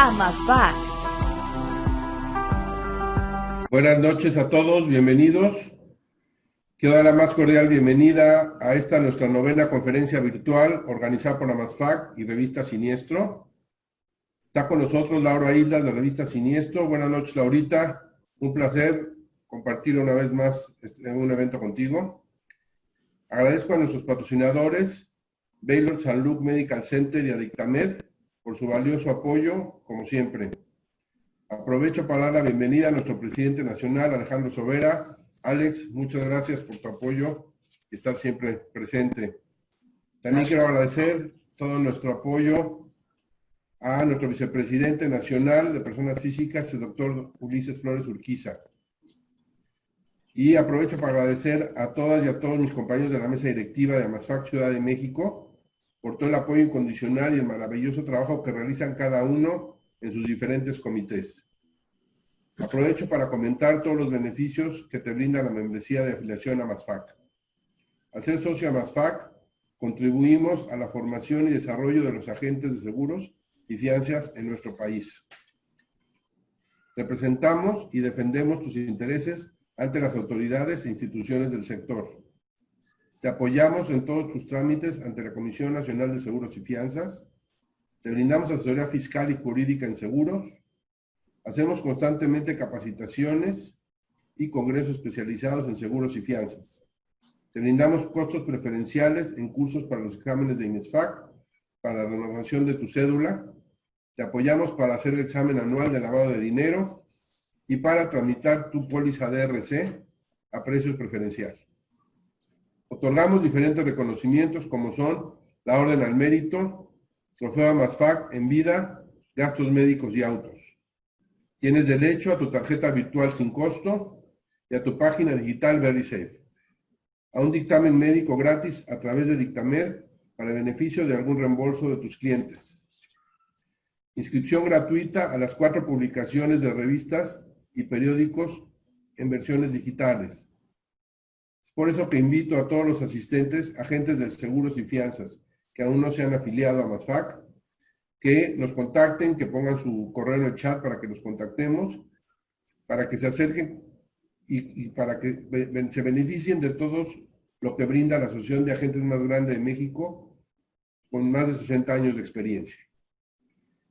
AMASFAC. Buenas noches a todos, bienvenidos. Quiero dar la más cordial bienvenida a esta nuestra novena conferencia virtual organizada por AMASFAC y Revista Siniestro. Está con nosotros Laura Islas de Revista Siniestro. Buenas noches, Laurita. Un placer compartir una vez más un evento contigo. Agradezco a nuestros patrocinadores, Baylor St. Luke Medical Center y Adictamed, por su valioso apoyo, como siempre. Aprovecho para dar la bienvenida a nuestro presidente nacional, Alejandro Sobera. Alex, muchas gracias por tu apoyo y estar siempre presente. También quiero agradecer todo nuestro apoyo a nuestro vicepresidente nacional de Personas Físicas, el doctor Ulises Flores Urquiza. Y aprovecho para agradecer a todas y a todos mis compañeros de la mesa directiva de AMASFAC Ciudad de México por todo el apoyo incondicional y el maravilloso trabajo que realizan cada uno en sus diferentes comités. Aprovecho para comentar todos los beneficios que te brinda la membresía de afiliación a AMASFAC. Al ser socio a AMASFAC, contribuimos a la formación y desarrollo de los agentes de seguros y fianzas en nuestro país. Representamos y defendemos tus intereses ante las autoridades e instituciones del sector. Te apoyamos en todos tus trámites ante la Comisión Nacional de Seguros y Fianzas. Te brindamos asesoría fiscal y jurídica en seguros. Hacemos constantemente capacitaciones y congresos especializados en seguros y fianzas. Te brindamos costos preferenciales en cursos para los exámenes de IMESFAC, para la renovación de tu cédula. Te apoyamos para hacer el examen anual de lavado de dinero y para tramitar tu póliza DRC a precio preferencial. Otorgamos diferentes reconocimientos como son la Orden al Mérito, Trofeo AMASFAC en vida, gastos médicos y autos. Tienes derecho a tu tarjeta virtual sin costo y a tu página digital VeriSafe. A un dictamen médico gratis a través de Dictamed para beneficio de algún reembolso de tus clientes. Inscripción gratuita a las 4 publicaciones de revistas y periódicos en versiones digitales. Por eso que invito a todos los asistentes, agentes de seguros y fianzas que aún no se han afiliado a AMASFAC, que nos contacten, que pongan su correo en el chat para que los contactemos, para que se acerquen y para que se beneficien de todo lo que brinda la Asociación de Agentes más grande de México, con más de 60 años de experiencia.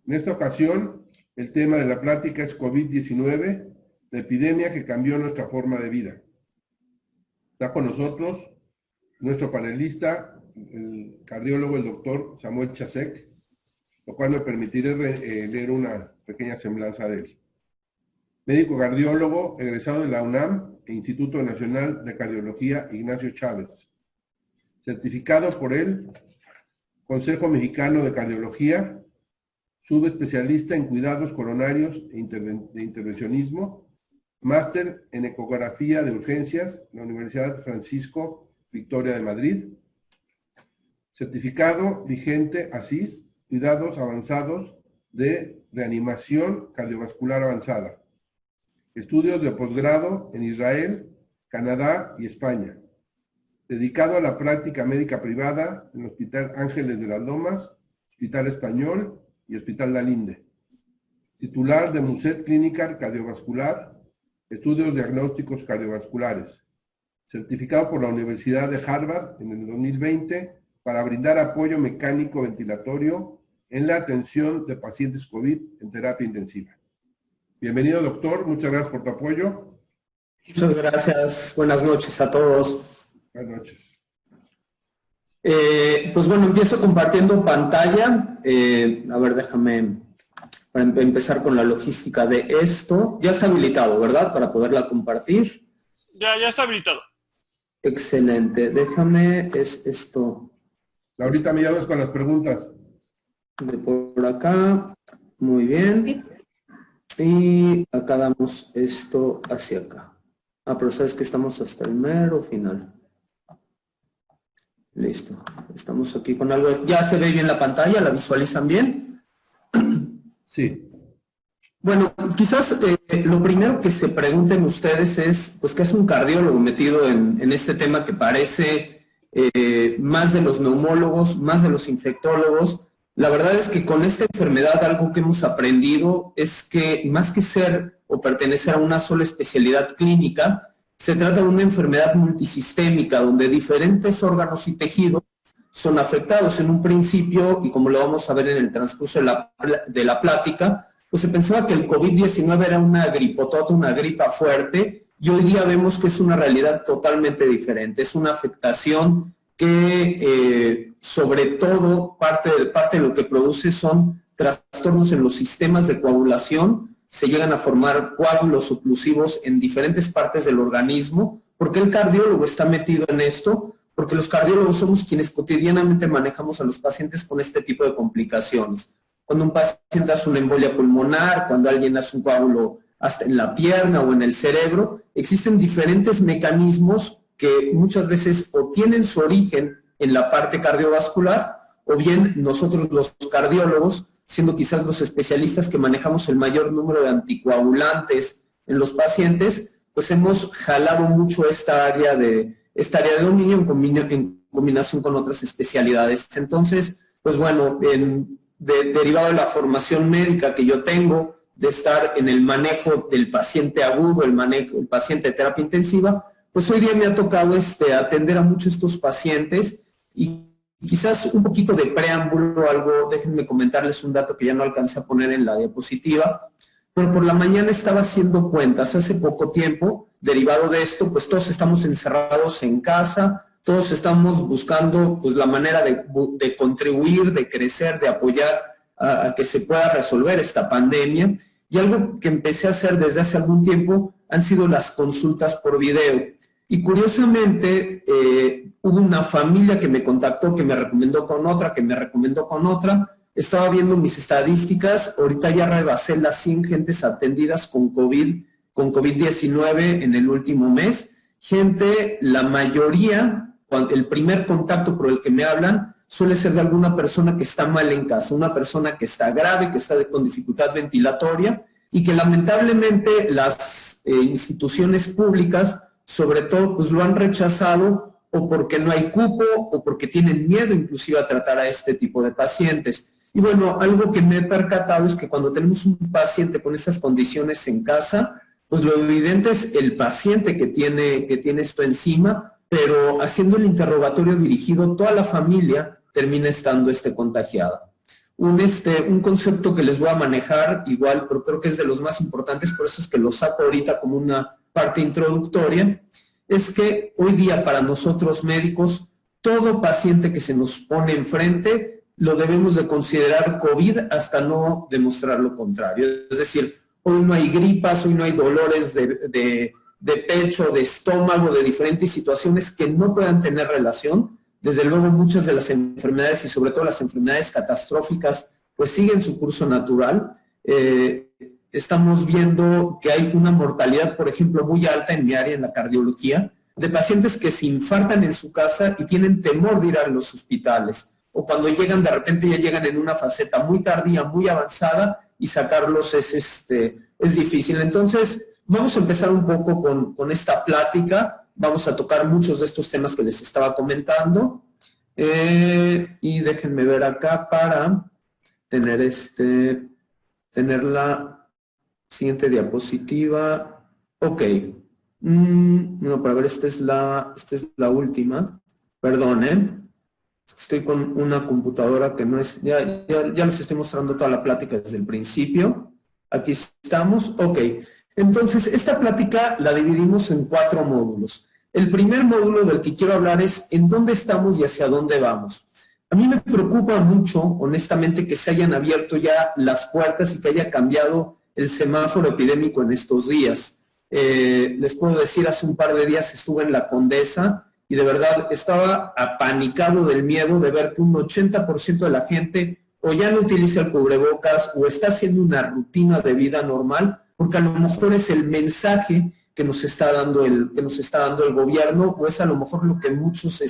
En esta ocasión, el tema de la plática es COVID-19, la epidemia que cambió nuestra forma de vida. Está con nosotros nuestro panelista, el cardiólogo, el doctor Samuel Chasek, lo cual me permitiré leer una pequeña semblanza de él. Médico cardiólogo, egresado de la UNAM e Instituto Nacional de Cardiología Ignacio Chávez. Certificado por el Consejo Mexicano de Cardiología, subespecialista en cuidados coronarios e de intervencionismo, máster en ecografía de urgencias en la Universidad Francisco Victoria de Madrid, certificado vigente ASIS, cuidados avanzados de reanimación cardiovascular avanzada, estudios de posgrado en Israel, Canadá y España, dedicado a la práctica médica privada en el Hospital Ángeles de las Lomas, Hospital Español y Hospital La Linde, titular de Muset Clinical Cardiovascular, estudios diagnósticos cardiovasculares, certificado por la Universidad de Harvard en el 2020 para brindar apoyo mecánico ventilatorio en la atención de pacientes COVID en terapia intensiva. Bienvenido, doctor. Muchas gracias por tu apoyo. Muchas gracias. Buenas noches a todos. Buenas noches. Pues bueno, empiezo compartiendo pantalla. A ver, déjame para empezar con la logística de esto. Ya está habilitado, ¿verdad? Para poderla compartir. Ya está habilitado. Excelente. Déjame, es esto. Ahorita me ayudas con las preguntas. De por acá. Muy bien. Y acá damos esto hacia acá. Pero sabes que estamos hasta el mero final. Listo. Estamos aquí con algo. ¿Ya se ve bien la pantalla? ¿La visualizan bien? Sí. Bueno, quizás lo primero que se pregunten ustedes es, pues, ¿qué es un cardiólogo metido en este tema que parece más de los neumólogos, más de los infectólogos, La verdad es que con esta enfermedad algo que hemos aprendido es que más que ser o pertenecer a una sola especialidad clínica, se trata de una enfermedad multisistémica donde diferentes órganos y tejidos son afectados. En un principio, y como lo vamos a ver en el transcurso de la plática, pues se pensaba que el COVID-19 era una gripotota, una gripa fuerte, y hoy día vemos que es una realidad totalmente diferente. Es una afectación que sobre todo parte de lo que produce son trastornos en los sistemas de coagulación. Se llegan a formar coágulos oclusivos en diferentes partes del organismo. ¿Por qué el cardiólogo está metido en esto? Porque los cardiólogos somos quienes cotidianamente manejamos a los pacientes con este tipo de complicaciones. Cuando un paciente hace una embolia pulmonar, cuando alguien hace un coágulo hasta en la pierna o en el cerebro, existen diferentes mecanismos que muchas veces o tienen su origen en la parte cardiovascular, o bien nosotros los cardiólogos, siendo quizás los especialistas que manejamos el mayor número de anticoagulantes en los pacientes, pues hemos jalado mucho esta área de dominio en combinación con otras especialidades. Entonces, pues bueno, derivado de la formación médica que yo tengo, de estar en el manejo del paciente agudo, el paciente de terapia intensiva, pues hoy día me ha tocado atender a muchos de estos pacientes. Y quizás un poquito de preámbulo, déjenme comentarles un dato que ya no alcancé a poner en la diapositiva, pero por la mañana estaba haciendo cuentas hace poco tiempo, derivado de esto, pues todos estamos encerrados en casa, todos estamos buscando pues la manera de contribuir, de crecer, de apoyar a que se pueda resolver esta pandemia. Y algo que empecé a hacer desde hace algún tiempo han sido las consultas por video. Y curiosamente hubo una familia que me contactó, que me recomendó con otra, que me recomendó con otra. Estaba viendo mis estadísticas, ahorita ya rebasé las 100 gentes atendidas con COVID-19 en el último mes. Gente, la mayoría, el primer contacto por el que me hablan suele ser de alguna persona que está mal en casa, una persona que está grave, que está con dificultad ventilatoria y que lamentablemente las instituciones públicas sobre todo pues lo han rechazado o porque no hay cupo o porque tienen miedo inclusive a tratar a este tipo de pacientes. Y bueno, algo que me he percatado es que cuando tenemos un paciente con estas condiciones en casa, pues lo evidente es el paciente que tiene esto encima, pero haciendo el interrogatorio dirigido, toda la familia termina estando contagiada. Un concepto que les voy a manejar igual, pero creo que es de los más importantes, por eso es que lo saco ahorita como una parte introductoria, es que hoy día para nosotros médicos, todo paciente que se nos pone enfrente lo debemos de considerar COVID hasta no demostrar lo contrario. Es decir, hoy no hay gripas, hoy no hay dolores de pecho, de estómago, de diferentes situaciones que no puedan tener relación. Desde luego muchas de las enfermedades y sobre todo las enfermedades catastróficas pues siguen su curso natural. Estamos viendo que hay una mortalidad, por ejemplo, muy alta en mi área, en la cardiología, de pacientes que se infartan en su casa y tienen temor de ir a los hospitales. O cuando llegan, de repente ya llegan en una faceta muy tardía, muy avanzada, y sacarlos es difícil. Entonces, vamos a empezar un poco con esta plática. Vamos a tocar muchos de estos temas que les estaba comentando. Y déjenme ver acá para tener tener la siguiente diapositiva. Ok. No, para ver, esta es la última. Perdón, Estoy con una computadora que no es... Ya les estoy mostrando toda la plática desde el principio. Aquí estamos. Ok. Entonces, esta plática la dividimos en 4 módulos. El primer módulo del que quiero hablar es en dónde estamos y hacia dónde vamos. A mí me preocupa mucho, honestamente, que se hayan abierto ya las puertas y que haya cambiado el semáforo epidémico en estos días. Les puedo decir, hace un par de días estuve en la Condesa y de verdad estaba apanicado del miedo de ver que un 80% de la gente o ya no utiliza el cubrebocas o está haciendo una rutina de vida normal, porque a lo mejor es el mensaje que nos está dando el gobierno, o es a lo mejor lo que muchos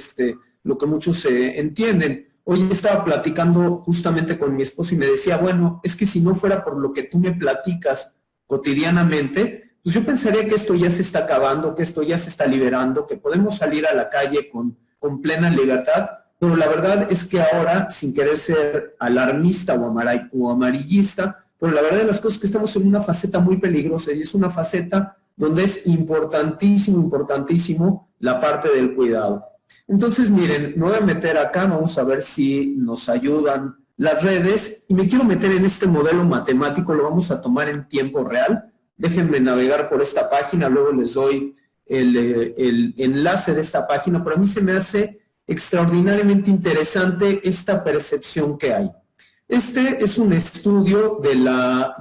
entienden. Hoy estaba platicando justamente con mi esposo y me decía, bueno, es que si no fuera por lo que tú me platicas cotidianamente, pues yo pensaría que esto ya se está acabando, que esto ya se está liberando, que podemos salir a la calle con plena libertad, pero la verdad es que ahora, sin querer ser alarmista o amarillista, pero la verdad de las cosas es que estamos en una faceta muy peligrosa y es una faceta donde es importantísimo, importantísimo la parte del cuidado. Entonces, miren, me voy a meter acá, vamos a ver si nos ayudan las redes y me quiero meter en este modelo matemático, lo vamos a tomar en tiempo real. Déjenme navegar por esta página, luego les doy el enlace de esta página, pero a mí se me hace extraordinariamente interesante esta percepción que hay. Este es un estudio de la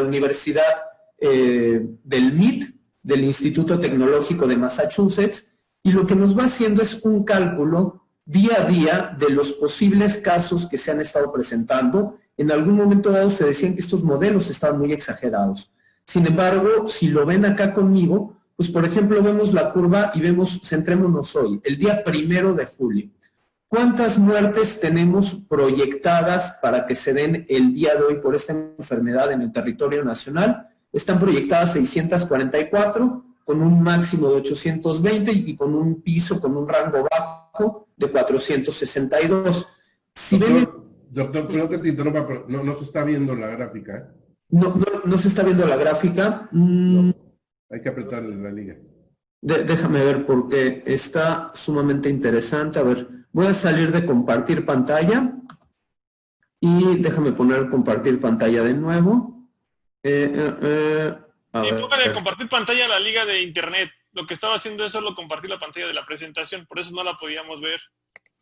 Universidad del MIT, del Instituto Tecnológico de Massachusetts, y lo que nos va haciendo es un cálculo día a día de los posibles casos que se han estado presentando. En algún momento dado se decían que estos modelos estaban muy exagerados. Sin embargo, si lo ven acá conmigo, pues por ejemplo vemos la curva y vemos, centrémonos hoy, el día 1 de julio. ¿Cuántas muertes tenemos proyectadas para que se den el día de hoy por esta enfermedad en el territorio nacional? Están proyectadas 644, con un máximo de 820 y con un piso, con un rango bajo de 462. Si Doctor, creo que te interrumpa, pero no se está viendo la gráfica, ¿eh? No se está viendo la gráfica. No, hay que apretarle la liga. Déjame ver porque está sumamente interesante. A ver, voy a salir de compartir pantalla y déjame poner compartir pantalla de nuevo. Póngale compartir pantalla a la liga de internet. Lo que estaba haciendo es solo compartir la pantalla de la presentación, por eso no la podíamos ver.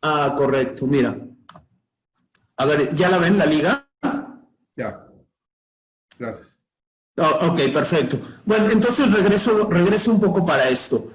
Ah, correcto, mira. A ver, ¿ya la ven la liga? Ya. Gracias. Oh, ok, perfecto. Bueno, entonces regreso un poco para esto.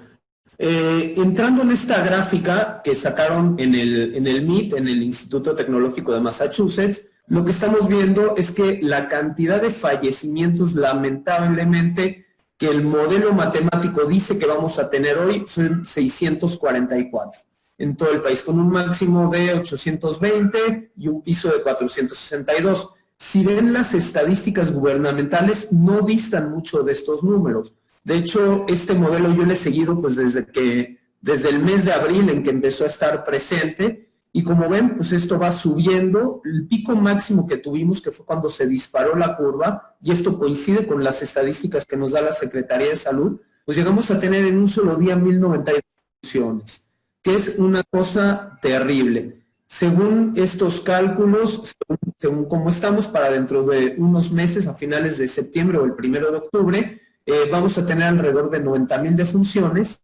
Entrando en esta gráfica que sacaron en el MIT, en el Instituto Tecnológico de Massachusetts, lo que estamos viendo es que la cantidad de fallecimientos, lamentablemente, que el modelo matemático dice que vamos a tener hoy son 644 en todo el país, con un máximo de 820 y un piso de 462. Si ven las estadísticas gubernamentales, no distan mucho de estos números. De hecho, este modelo yo le he seguido pues desde el mes de abril en que empezó a estar presente, y como ven, pues esto va subiendo. El pico máximo que tuvimos, que fue cuando se disparó la curva, y esto coincide con las estadísticas que nos da la Secretaría de Salud, pues llegamos a tener en un solo día 1092 funciones, que es una cosa terrible. Según estos cálculos, según cómo estamos para dentro de unos meses, a finales de septiembre o el 1 de octubre, vamos a tener alrededor de 90,000 defunciones.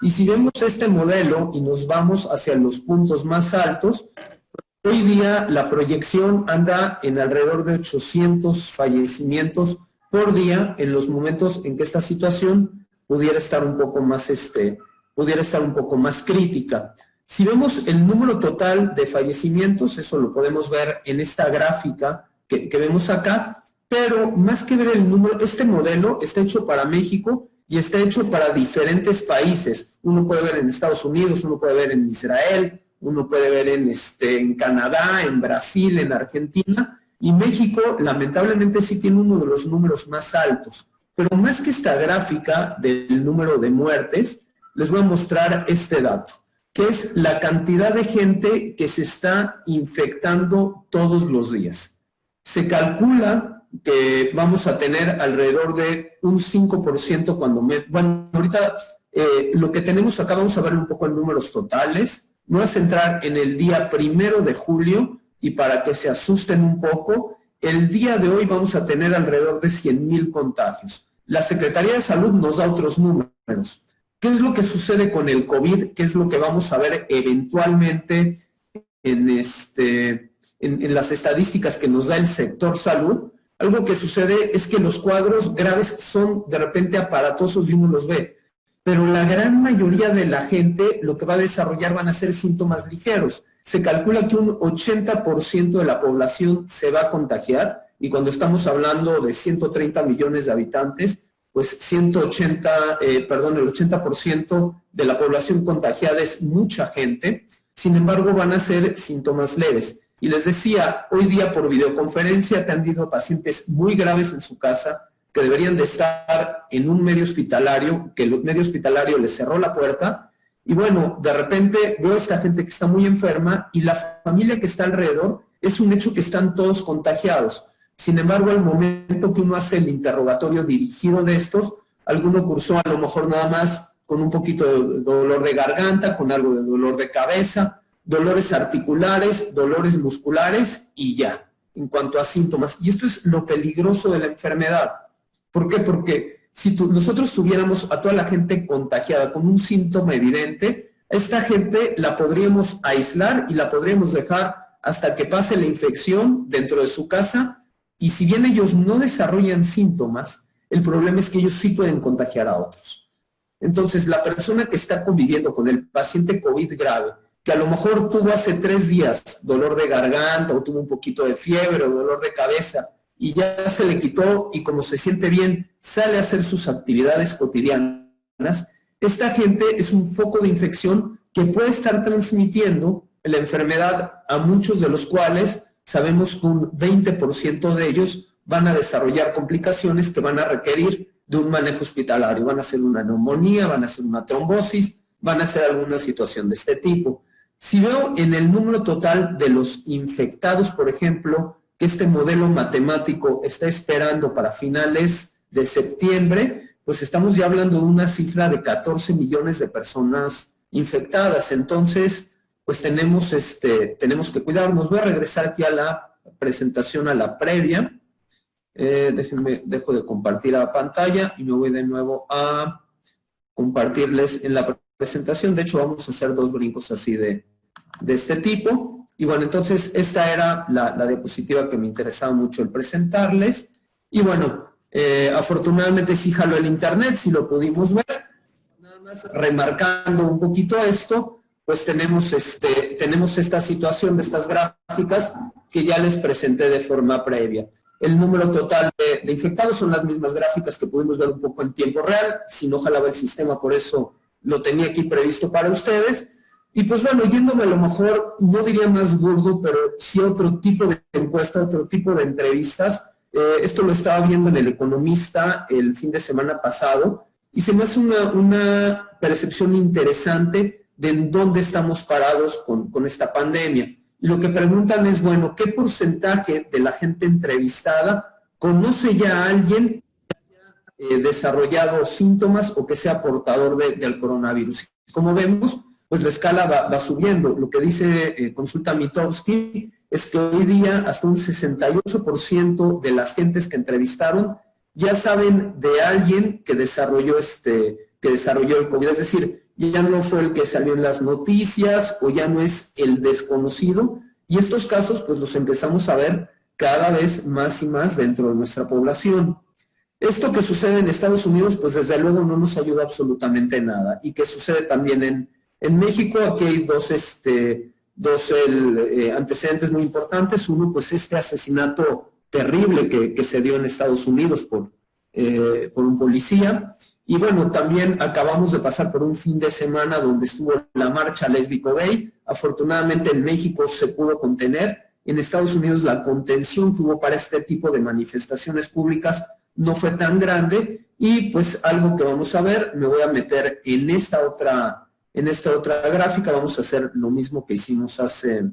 Y si vemos este modelo y nos vamos hacia los puntos más altos, hoy día la proyección anda en alrededor de 800 fallecimientos por día en los momentos en que esta situación pudiera estar un poco más crítica. Si vemos el número total de fallecimientos, eso lo podemos ver en esta gráfica que vemos acá, pero más que ver el número, este modelo está hecho para México y está hecho para diferentes países. Uno puede ver en Estados Unidos, uno puede ver en Israel, uno puede ver en Canadá, en Brasil, en Argentina, y México lamentablemente sí tiene uno de los números más altos. Pero más que esta gráfica del número de muertes, les voy a mostrar este dato, que es la cantidad de gente que se está infectando todos los días. Se calcula que vamos a tener alrededor de un 5% bueno, ahorita lo que tenemos acá, vamos a ver un poco en números totales. Me voy a centrar en el día 1 de julio y para que se asusten un poco, el día de hoy vamos a tener alrededor de 100,000 contagios. La Secretaría de Salud nos da otros números. ¿Qué es lo que sucede con el COVID? ¿Qué es lo que vamos a ver eventualmente en las estadísticas que nos da el sector salud? Algo que sucede es que los cuadros graves son de repente aparatosos y uno los ve, pero la gran mayoría de la gente lo que va a desarrollar van a ser síntomas ligeros. Se calcula que un 80% de la población se va a contagiar, y cuando estamos hablando de 130 millones de habitantes, pues el 80% de la población contagiada es mucha gente. Sin embargo, van a ser síntomas leves. Y les decía, hoy día por videoconferencia atendido a pacientes muy graves en su casa que deberían de estar en un medio hospitalario, que el medio hospitalario les cerró la puerta, Y bueno, de repente veo a esta gente que está muy enferma y la familia que está alrededor, es un hecho que están todos contagiados. Sin embargo, al momento que uno hace el interrogatorio dirigido de estos, alguno cursó a lo mejor nada más con un poquito de dolor de garganta, con algo de dolor de cabeza, dolores articulares, dolores musculares y ya, en cuanto a síntomas. Y esto es lo peligroso de la enfermedad. ¿Por qué? Porque si nosotros tuviéramos a toda la gente contagiada con un síntoma evidente, a esta gente la podríamos aislar y la podríamos dejar hasta que pase la infección dentro de su casa, y si bien ellos no desarrollan síntomas, el problema es que ellos sí pueden contagiar a otros. Entonces, la persona que está conviviendo con el paciente COVID grave, que a lo mejor tuvo hace 3 días dolor de garganta o tuvo un poquito de fiebre o dolor de cabeza y ya se le quitó y como se siente bien, sale a hacer sus actividades cotidianas, esta gente es un foco de infección que puede estar transmitiendo la enfermedad a muchos de los cuales sabemos que un 20% de ellos van a desarrollar complicaciones que van a requerir de un manejo hospitalario. Van a ser una neumonía, van a ser una trombosis, van a ser alguna situación de este tipo. Si veo en el número total de los infectados, por ejemplo, que este modelo matemático está esperando para finales de septiembre, pues estamos ya hablando de una cifra de 14 millones de personas infectadas. Entonces, pues tenemos que cuidarnos. Voy a regresar aquí a la presentación, a la previa. Dejo de compartir la pantalla y me voy de nuevo a compartirles en la presentación. De hecho, vamos a hacer 2 brincos así de este tipo. Y bueno, entonces esta era la diapositiva que me interesaba mucho el presentarles. Y bueno, afortunadamente sí jaló el internet, sí lo pudimos ver. Nada más remarcando un poquito esto, pues tenemos esta situación de estas gráficas que ya les presenté de forma previa. El número total de infectados son las mismas gráficas que pudimos ver un poco en tiempo real. Si no jalaba el sistema, por eso lo tenía aquí previsto para ustedes. Y pues bueno, yéndome a lo mejor, no diría más burdo, pero sí otro tipo de encuesta, otro tipo de entrevistas. Esto lo estaba viendo en El Economista el fin de semana pasado y se me hace una percepción interesante de en dónde estamos parados con esta pandemia. Y lo que preguntan es, bueno, ¿qué porcentaje de la gente entrevistada conoce ya a alguien que haya desarrollado síntomas o que sea portador del coronavirus? Como vemos, pues la escala va subiendo. Lo que dice Consulta Mitofsky es que hoy día hasta un 68% de las gentes que entrevistaron ya saben de alguien que desarrolló el COVID. Es decir, ya no fue el que salió en las noticias o ya no es el desconocido. Y estos casos pues los empezamos a ver cada vez más y más dentro de nuestra población. Esto que sucede en Estados Unidos pues desde luego no nos ayuda absolutamente nada. Y que sucede también en México. Aquí hay dos antecedentes muy importantes. Uno, pues este asesinato terrible que se dio en Estados Unidos por un policía. Y bueno, también acabamos de pasar por un fin de semana donde estuvo la marcha lésbico-gay. Afortunadamente en México se pudo contener. En Estados Unidos la contención que hubo para este tipo de manifestaciones públicas no fue tan grande. Y pues algo que vamos a ver, me voy a meter en esta otra gráfica. Vamos a hacer lo mismo que hicimos hace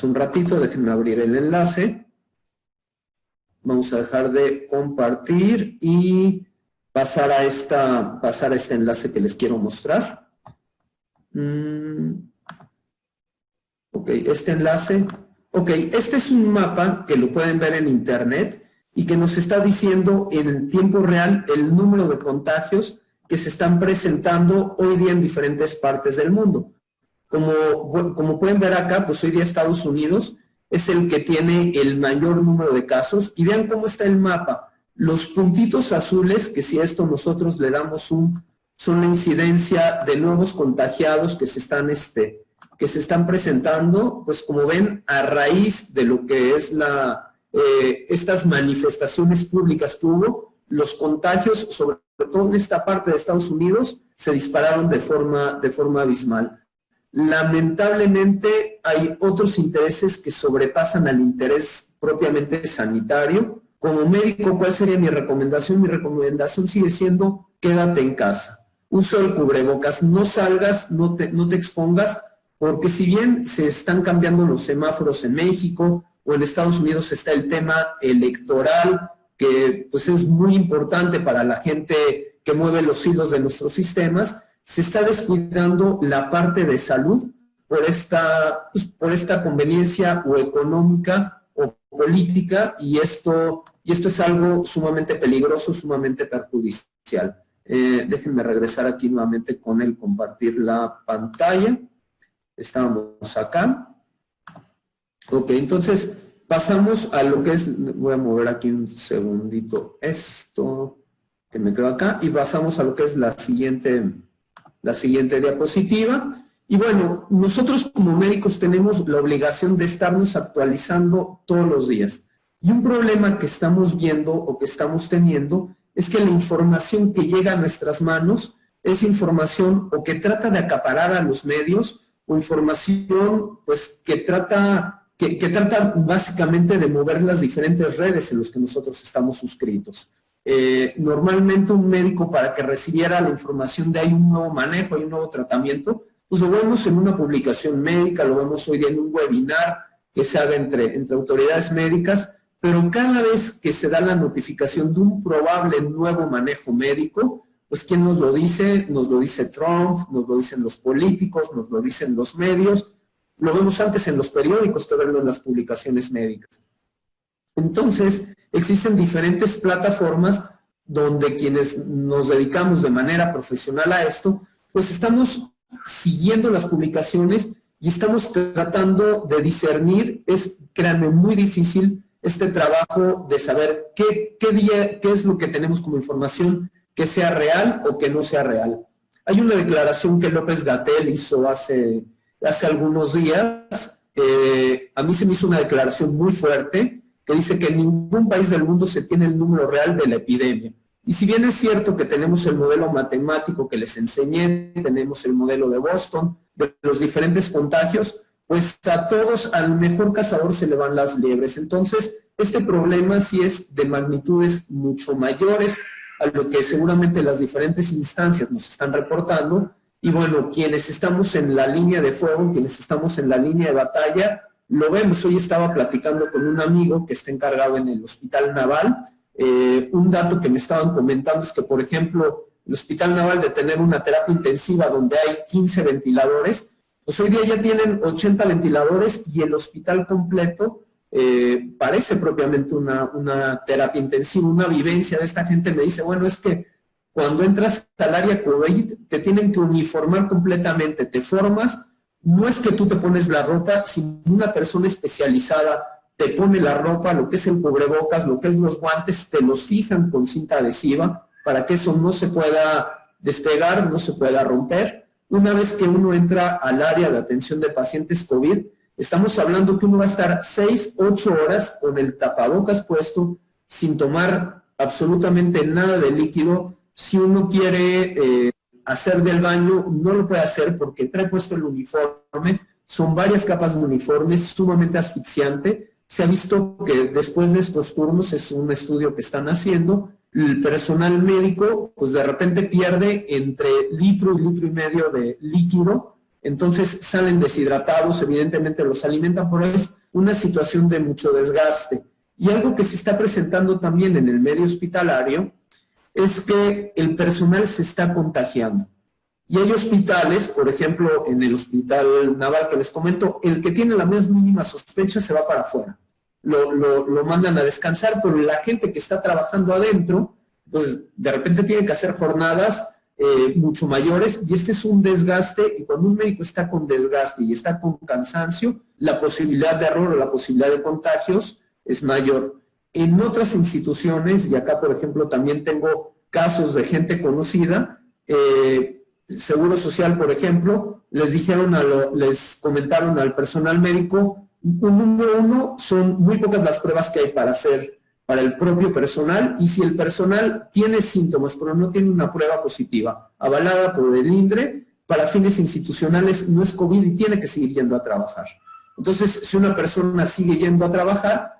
un ratito. Déjenme abrir el enlace. Vamos a dejar de compartir y pasar a este enlace que les quiero mostrar. Ok, este enlace. Ok, este es un mapa que lo pueden ver en internet y que nos está diciendo en tiempo real el número de contagios que se están presentando hoy día en diferentes partes del mundo. Como pueden ver acá, pues hoy día Estados Unidos es el que tiene el mayor número de casos. Y vean cómo está el mapa. Los puntitos azules, que si a esto nosotros le damos son la incidencia de nuevos contagiados que se están presentando, pues como ven, a raíz de lo que es estas manifestaciones públicas que hubo, los contagios, sobre todo en esta parte de Estados Unidos, se dispararon de forma abismal. Lamentablemente hay otros intereses que sobrepasan al interés propiamente sanitario. Como médico, ¿cuál sería mi recomendación? Mi recomendación sigue siendo quédate en casa. uso del cubrebocas, no salgas, no te expongas, porque si bien se están cambiando los semáforos en México o en Estados Unidos está el tema electoral, que pues es muy importante para la gente que mueve los hilos de nuestros sistemas, se está descuidando la parte de salud por esta conveniencia o económica o política, y esto es algo sumamente peligroso, sumamente perjudicial. Déjenme regresar aquí nuevamente con el compartir la pantalla. Estábamos acá. Ok, entonces pasamos a lo que es, voy a mover aquí un segundito esto que me quedo acá, y pasamos a lo que es la siguiente diapositiva. Y bueno, nosotros como médicos tenemos la obligación de estarnos actualizando todos los días. Y un problema que estamos viendo o que estamos teniendo es que la información que llega a nuestras manos es información o que trata de acaparar a los medios, o información pues que trata básicamente de mover las diferentes redes en las que nosotros estamos suscritos. Normalmente un médico, para que recibiera la información de hay un nuevo manejo, hay un nuevo tratamiento, pues lo vemos en una publicación médica, lo vemos hoy día en un webinar que se haga entre autoridades médicas, pero cada vez que se da la notificación de un probable nuevo manejo médico, pues ¿quién nos lo dice? Nos lo dice Trump, nos lo dicen los políticos, nos lo dicen los medios, lo vemos antes en los periódicos que verlo en las publicaciones médicas. Entonces, existen diferentes plataformas donde quienes nos dedicamos de manera profesional a esto, pues estamos siguiendo las publicaciones y estamos tratando de discernir. Es, créanme, muy difícil este trabajo de saber qué es lo que tenemos como información que sea real o que no sea real. Hay una declaración que López-Gatell hizo hace algunos días. A mí se me hizo una declaración muy fuerte que dice que en ningún país del mundo se tiene el número real de la epidemia. Y si bien es cierto que tenemos el modelo matemático que les enseñé, tenemos el modelo de Boston, de los diferentes contagios, pues a todos, al mejor cazador se le van las liebres. Entonces, este problema sí es de magnitudes mucho mayores a lo que seguramente las diferentes instancias nos están reportando. Y bueno, quienes estamos en la línea de fuego, quienes estamos en la línea de batalla, lo vemos. Hoy estaba platicando con un amigo que está encargado en el Hospital Naval. Un dato que me estaban comentando es que, por ejemplo, el Hospital Naval, de tener una terapia intensiva donde hay 15 ventiladores, pues hoy día ya tienen 80 ventiladores y el hospital completo parece propiamente una terapia intensiva, una vivencia de esta gente. Me dice, bueno, es que cuando entras al área COVID te tienen que uniformar completamente, te formas, no es que tú te pones la ropa, sino una persona especializada te pone la ropa, lo que es el cubrebocas, lo que es los guantes, te los fijan con cinta adhesiva para que eso no se pueda despegar, no se pueda romper. Una vez que uno entra al área de atención de pacientes COVID, estamos hablando que uno va a estar 6, 8 horas con el tapabocas puesto, sin tomar absolutamente nada de líquido. Si uno quiere hacer del baño, no lo puede hacer porque trae puesto el uniforme. Son varias capas de uniforme, sumamente asfixiante. Se ha visto que después de estos turnos, es un estudio que están haciendo, el personal médico pues de repente pierde entre litro y litro y medio de líquido, entonces salen deshidratados, evidentemente los alimentan, pero es una situación de mucho desgaste. Y algo que se está presentando también en el medio hospitalario es que el personal se está contagiando. Y hay hospitales, por ejemplo, en el Hospital Naval que les comento, el que tiene la más mínima sospecha se va para afuera. Lo mandan a descansar, pero la gente que está trabajando adentro, pues de repente tiene que hacer jornadas mucho mayores, y este es un desgaste, y cuando un médico está con desgaste y está con cansancio, la posibilidad de error o la posibilidad de contagios es mayor. En otras instituciones, y acá por ejemplo también tengo casos de gente conocida, Seguro Social, por ejemplo, les comentaron al personal médico, número uno, son muy pocas las pruebas que hay para hacer para el propio personal, y si el personal tiene síntomas pero no tiene una prueba positiva avalada por el INDRE, para fines institucionales no es COVID y tiene que seguir yendo a trabajar. Entonces, si una persona sigue yendo a trabajar,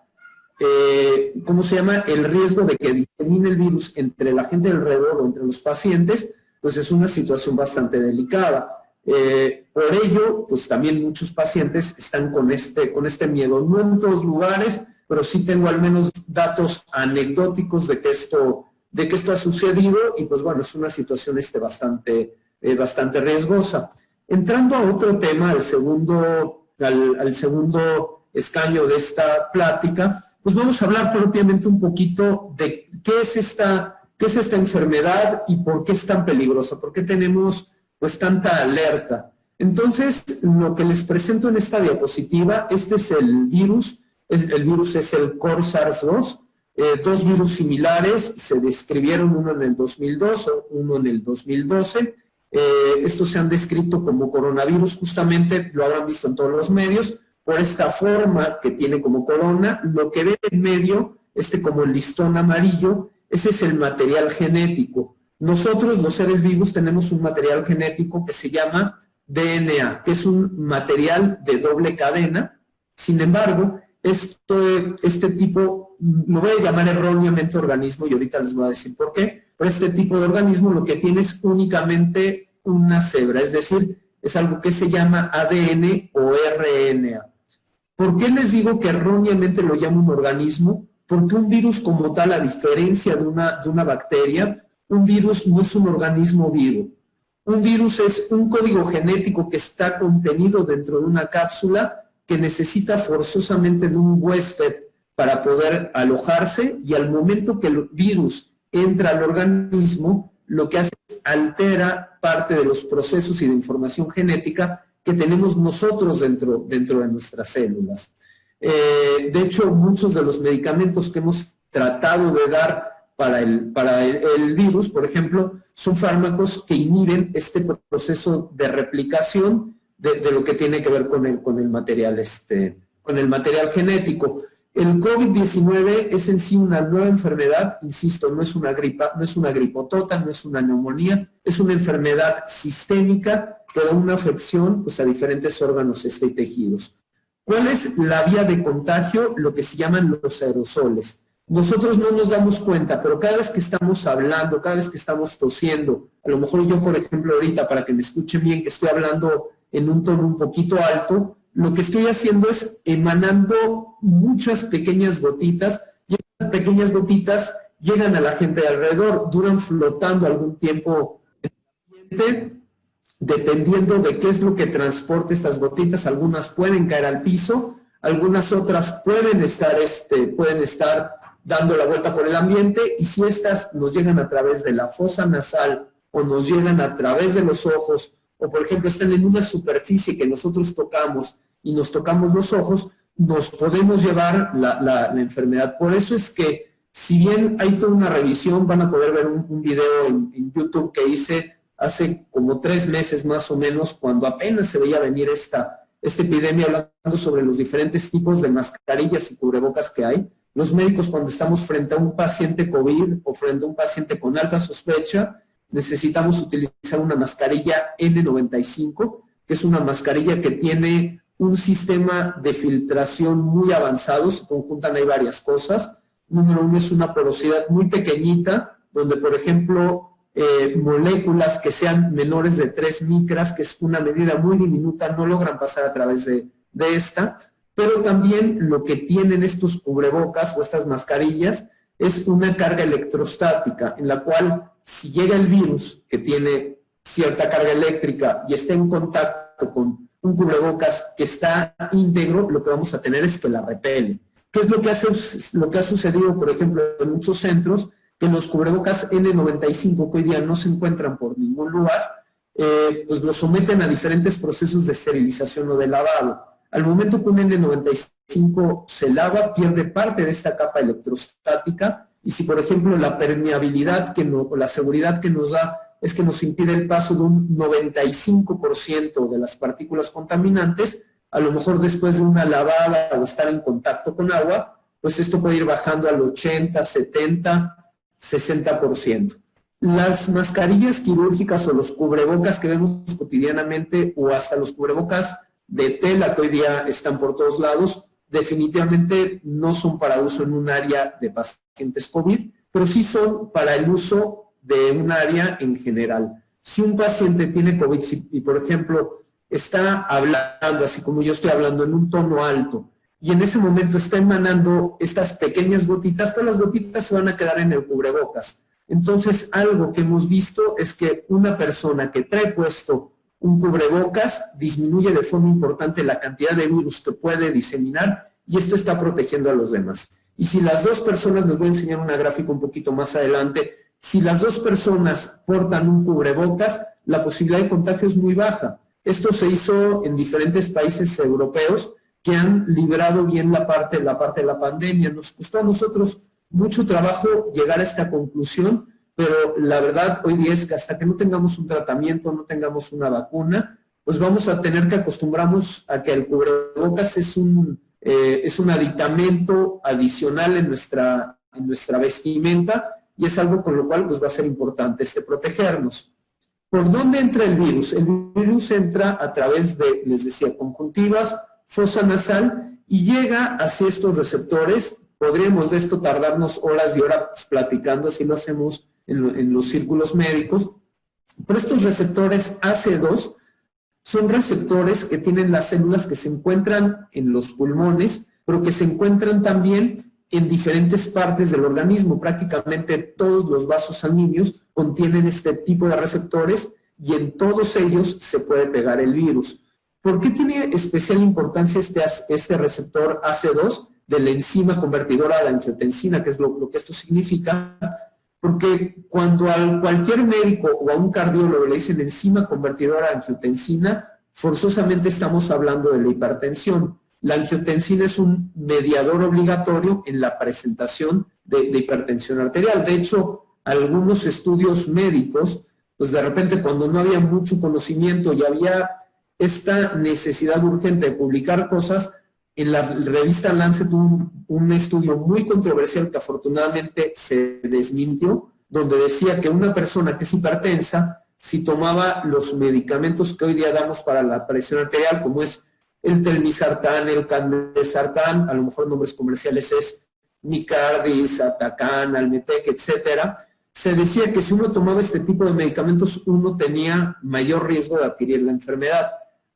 ¿cómo se llama? El riesgo de que disemine el virus entre la gente alrededor o entre los pacientes, pues es una situación bastante delicada. Por ello, pues también muchos pacientes están con este miedo. No en todos lugares, pero sí tengo al menos datos anecdóticos de que esto ha sucedido y pues bueno, es una situación bastante riesgosa. Entrando a otro tema, al segundo escaño de esta plática, pues vamos a hablar propiamente un poquito de qué es esta enfermedad y por qué es tan peligrosa, por qué tenemos pues tanta alerta. Entonces, lo que les presento en esta diapositiva, este es el virus es el COR-SARS-2, dos virus similares se describieron, uno en el 2002, uno en el 2012. Estos se han descrito como coronavirus, justamente lo habrán visto en todos los medios, por esta forma que tiene como corona. Lo que ven en medio, como el listón amarillo, ese es el material genético. Nosotros, los seres vivos, tenemos un material genético que se llama DNA, que es un material de doble cadena. Sin embargo, este tipo, lo voy a llamar erróneamente organismo, y ahorita les voy a decir por qué, pero este tipo de organismo lo que tiene es únicamente una cebra, es decir, es algo que se llama ADN o RNA. ¿Por qué les digo que erróneamente lo llamo un organismo? Porque un virus como tal, a diferencia de una bacteria, un virus no es un organismo vivo. Un virus es un código genético que está contenido dentro de una cápsula que necesita forzosamente de un huésped para poder alojarse, y al momento que el virus entra al organismo, lo que hace es altera parte de los procesos y de información genética que tenemos nosotros dentro de nuestras células. De hecho, muchos de los medicamentos que hemos tratado de dar para el virus, por ejemplo, son fármacos que inhiben este proceso de replicación de lo que tiene que ver con el material genético. El COVID-19 es en sí una nueva enfermedad, insisto, no es una gripa, no es una gripotota, no es una neumonía, es una enfermedad sistémica que da una afección pues, a diferentes órganos y tejidos. ¿Cuál es la vía de contagio? Lo que se llaman los aerosoles. Nosotros no nos damos cuenta, pero cada vez que estamos hablando, cada vez que estamos tosiendo, a lo mejor yo, por ejemplo, ahorita, para que me escuchen bien, que estoy hablando en un tono un poquito alto, lo que estoy haciendo es emanando muchas pequeñas gotitas, y esas pequeñas gotitas llegan a la gente de alrededor, duran flotando algún tiempo en el ambiente, dependiendo de qué es lo que transporte estas gotitas. Algunas pueden caer al piso, algunas otras pueden estar dando la vuelta por el ambiente, y si estas nos llegan a través de la fosa nasal o nos llegan a través de los ojos, o por ejemplo están en una superficie que nosotros tocamos y nos tocamos los ojos, nos podemos llevar la enfermedad. Por eso es que, si bien hay toda una revisión, van a poder ver un video en YouTube que hice hace como 3 meses más o menos, cuando apenas se veía venir esta epidemia, hablando sobre los diferentes tipos de mascarillas y cubrebocas que hay. Los médicos, cuando estamos frente a un paciente COVID o frente a un paciente con alta sospecha, necesitamos utilizar una mascarilla N95, que es una mascarilla que tiene un sistema de filtración muy avanzado. Se conjuntan ahí varias cosas. Número 1 es una porosidad muy pequeñita, donde, por ejemplo, moléculas que sean menores de 3 micras, que es una medida muy diminuta, no logran pasar a través de esta. Pero también lo que tienen estos cubrebocas o estas mascarillas es una carga electrostática, en la cual, si llega el virus que tiene cierta carga eléctrica y está en contacto con un cubrebocas que está íntegro, lo que vamos a tener es que la repele. ¿Qué es lo que ha sucedido, por ejemplo, en muchos centros? Que los cubrebocas N95, que hoy día no se encuentran por ningún lugar, pues los someten a diferentes procesos de esterilización o de lavado. Al momento que un N95 se lava, pierde parte de esta capa electrostática, y si, por ejemplo, la permeabilidad o la seguridad que nos da es que nos impide el paso de un 95% de las partículas contaminantes, a lo mejor después de una lavada o estar en contacto con agua, pues esto puede ir bajando al 80, 70, 60%. Las mascarillas quirúrgicas o los cubrebocas que vemos cotidianamente, o hasta los cubrebocas de tela que hoy día están por todos lados, definitivamente no son para uso en un área de pacientes COVID, pero sí son para el uso de un área en general. Si un paciente tiene COVID y, por ejemplo, está hablando, así como yo estoy hablando, en un tono alto, y en ese momento está emanando estas pequeñas gotitas, todas las gotitas se van a quedar en el cubrebocas. Entonces, algo que hemos visto es que una persona que trae puesto un cubrebocas disminuye de forma importante la cantidad de virus que puede diseminar y esto está protegiendo a los demás. Y si las dos personas, les voy a enseñar una gráfica un poquito más adelante, si las dos personas portan un cubrebocas, la posibilidad de contagio es muy baja. Esto se hizo en diferentes países europeos que han librado bien la parte de la pandemia. Nos costó a nosotros mucho trabajo llegar a esta conclusión, pero la verdad hoy día es que hasta que no tengamos un tratamiento, no tengamos una vacuna, pues vamos a tener que acostumbrarnos a que el cubrebocas es un aditamento adicional en nuestra vestimenta y es algo con lo cual pues va a ser importante protegernos. ¿Por dónde entra el virus? El virus entra a través de, les decía, conjuntivas, fosa nasal y llega hacia estos receptores. Podríamos de esto tardarnos horas y horas platicando, así lo hacemos en los círculos médicos. Pero estos receptores AC2 son receptores que tienen las células que se encuentran en los pulmones, pero que se encuentran también en diferentes partes del organismo. Prácticamente todos los vasos sanguíneos contienen este tipo de receptores y en todos ellos se puede pegar el virus. ¿Por qué tiene especial importancia este receptor AC2 de la enzima convertidora de la angiotensina, que es lo que esto significa? Porque cuando a cualquier médico o a un cardiólogo le dicen enzima convertidora de angiotensina, forzosamente estamos hablando de la hipertensión. La angiotensina es un mediador obligatorio en la presentación de hipertensión arterial. De hecho, algunos estudios médicos, pues de repente cuando no había mucho conocimiento y había esta necesidad urgente de publicar cosas, en la revista Lancet un estudio muy controversial que afortunadamente se desmintió, donde decía que una persona que es hipertensa, si tomaba los medicamentos que hoy día damos para la presión arterial, como es el telmisartán, el candesartán, a lo mejor nombres comerciales es Micardis, Atacán, Almetec, etcétera, se decía que si uno tomaba este tipo de medicamentos, uno tenía mayor riesgo de adquirir la enfermedad.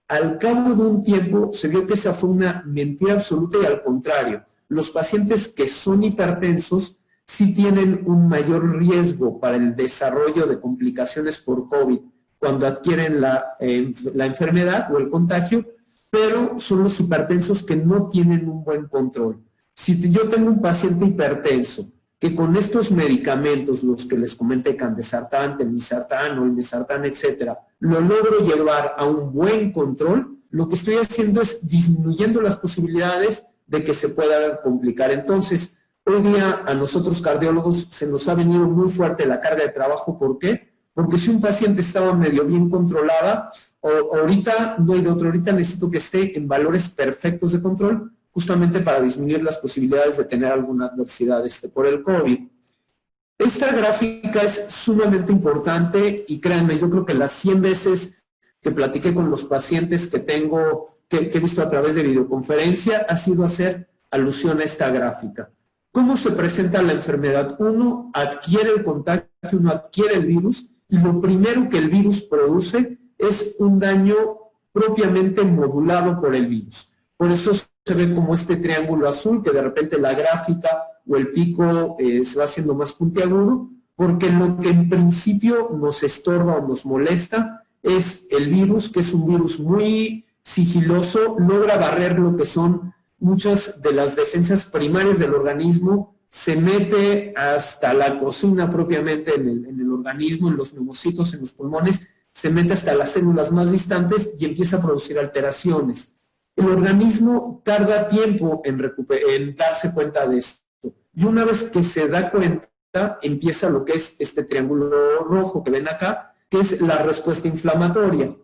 Al cabo de un tiempo se vio que esa fue una mentira absoluta y al contrario, los pacientes que son hipertensos sí tienen un mayor riesgo para el desarrollo de complicaciones por COVID cuando adquieren la enfermedad o el contagio, pero son los hipertensos que no tienen un buen control. Si yo tengo un paciente hipertenso que con estos medicamentos, los que les comenté, candesartán, telmisartán, olmesartán, etcétera, lo logro llevar a un buen control, lo que estoy haciendo es disminuyendo las posibilidades de que se pueda complicar. Entonces, hoy día a nosotros cardiólogos se nos ha venido muy fuerte la carga de trabajo. ¿Por qué? Porque si un paciente estaba medio bien controlada, ahorita no hay de otro, ahorita necesito que esté en valores perfectos de control, justamente para disminuir las posibilidades de tener alguna adversidad por el COVID. Esta gráfica es sumamente importante y créanme, yo creo que las 100 veces que platiqué con los pacientes que he visto a través de videoconferencia ha sido hacer alusión a esta gráfica. ¿Cómo se presenta la enfermedad? Uno adquiere el contagio, uno adquiere el virus y lo primero que el virus produce es un daño propiamente modulado por el virus. Por eso se ve como este triángulo azul, que de repente la gráfica o el pico se va haciendo más puntiagudo, porque lo que en principio nos estorba o nos molesta es el virus, que es un virus muy sigiloso, logra barrer lo que son muchas de las defensas primarias del organismo, se mete hasta la cocina propiamente en el organismo, en los neumocitos, en los pulmones, se mete hasta las células más distantes y empieza a producir alteraciones. El organismo tarda tiempo en darse cuenta de esto. Y una vez que se da cuenta, empieza lo que es este triángulo rojo que ven acá, que es la respuesta inflamatoria.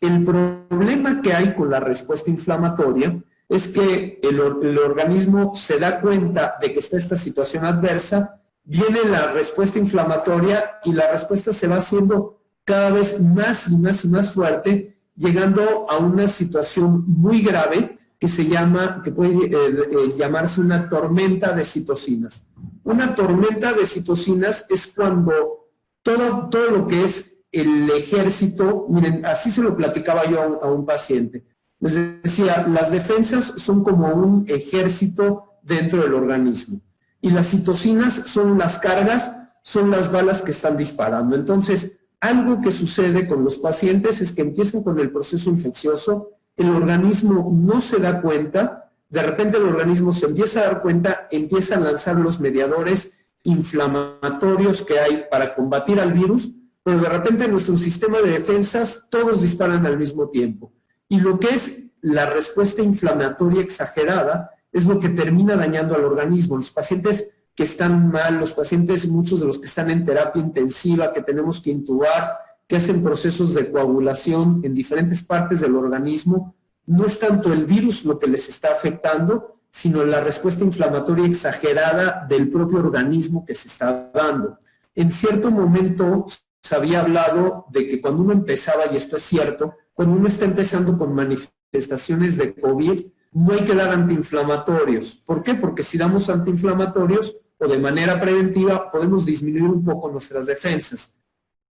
El problema que hay con la respuesta inflamatoria es que el organismo se da cuenta de que está esta situación adversa, viene la respuesta inflamatoria y la respuesta se va haciendo cada vez más y más y más fuerte, llegando a una situación muy grave que puede llamarse una tormenta de citocinas. Una tormenta de citocinas es cuando todo lo que es el ejército, miren, así se lo platicaba yo a un paciente. Les decía, las defensas son como un ejército dentro del organismo. Y las citocinas son las cargas, son las balas que están disparando. Entonces, algo que sucede con los pacientes es que empiezan con el proceso infeccioso, el organismo no se da cuenta, de repente el organismo se empieza a dar cuenta, empieza a lanzar los mediadores inflamatorios que hay para combatir al virus, pero de repente en nuestro sistema de defensas todos disparan al mismo tiempo. Y lo que es la respuesta inflamatoria exagerada es lo que termina dañando al organismo. Los pacientes que están mal, los pacientes, muchos de los que están en terapia intensiva, que tenemos que intubar, que hacen procesos de coagulación en diferentes partes del organismo, no es tanto el virus lo que les está afectando, sino la respuesta inflamatoria exagerada del propio organismo que se está dando. En cierto momento se había hablado de que cuando uno empezaba, y esto es cierto, cuando uno está empezando con manifestaciones de COVID, no hay que dar antiinflamatorios. ¿Por qué? Porque si damos antiinflamatorios o de manera preventiva podemos disminuir un poco nuestras defensas.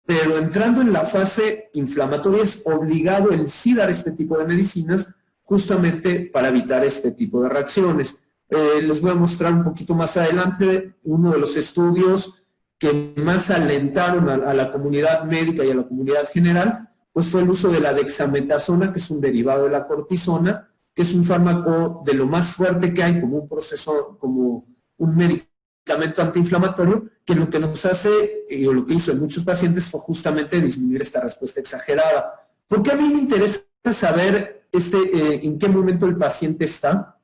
Pero entrando en la fase inflamatoria es obligado el sí dar este tipo de medicinas justamente para evitar este tipo de reacciones. Les voy a mostrar un poquito más adelante uno de los estudios que más alentaron a la comunidad médica y a la comunidad general, pues fue el uso de la dexametasona, que es un derivado de la cortisona, que es un fármaco de lo más fuerte que hay, como un proceso, como un medicamento antiinflamatorio, que lo que nos hace, o lo que hizo en muchos pacientes, fue justamente disminuir esta respuesta exagerada. ¿Por qué a mí me interesa saber en qué momento el paciente está?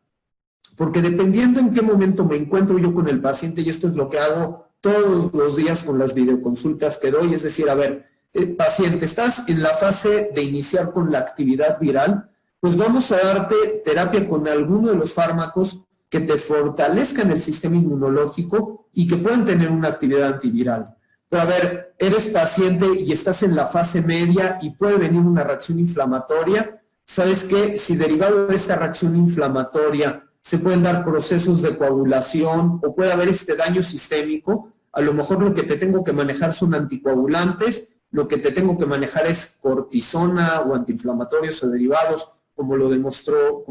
Porque dependiendo en qué momento me encuentro yo con el paciente, y esto es lo que hago todos los días con las videoconsultas que doy, es decir, a ver, paciente, estás en la fase de iniciar con la actividad viral, pues vamos a darte terapia con alguno de los fármacos que te fortalezcan el sistema inmunológico y que puedan tener una actividad antiviral. Pero a ver, eres paciente y estás en la fase media y puede venir una reacción inflamatoria. ¿Sabes qué? Si derivado de esta reacción inflamatoria se pueden dar procesos de coagulación o puede haber este daño sistémico, a lo mejor lo que te tengo que manejar son anticoagulantes, lo que te tengo que manejar es cortisona o antiinflamatorios o derivados, como lo demostró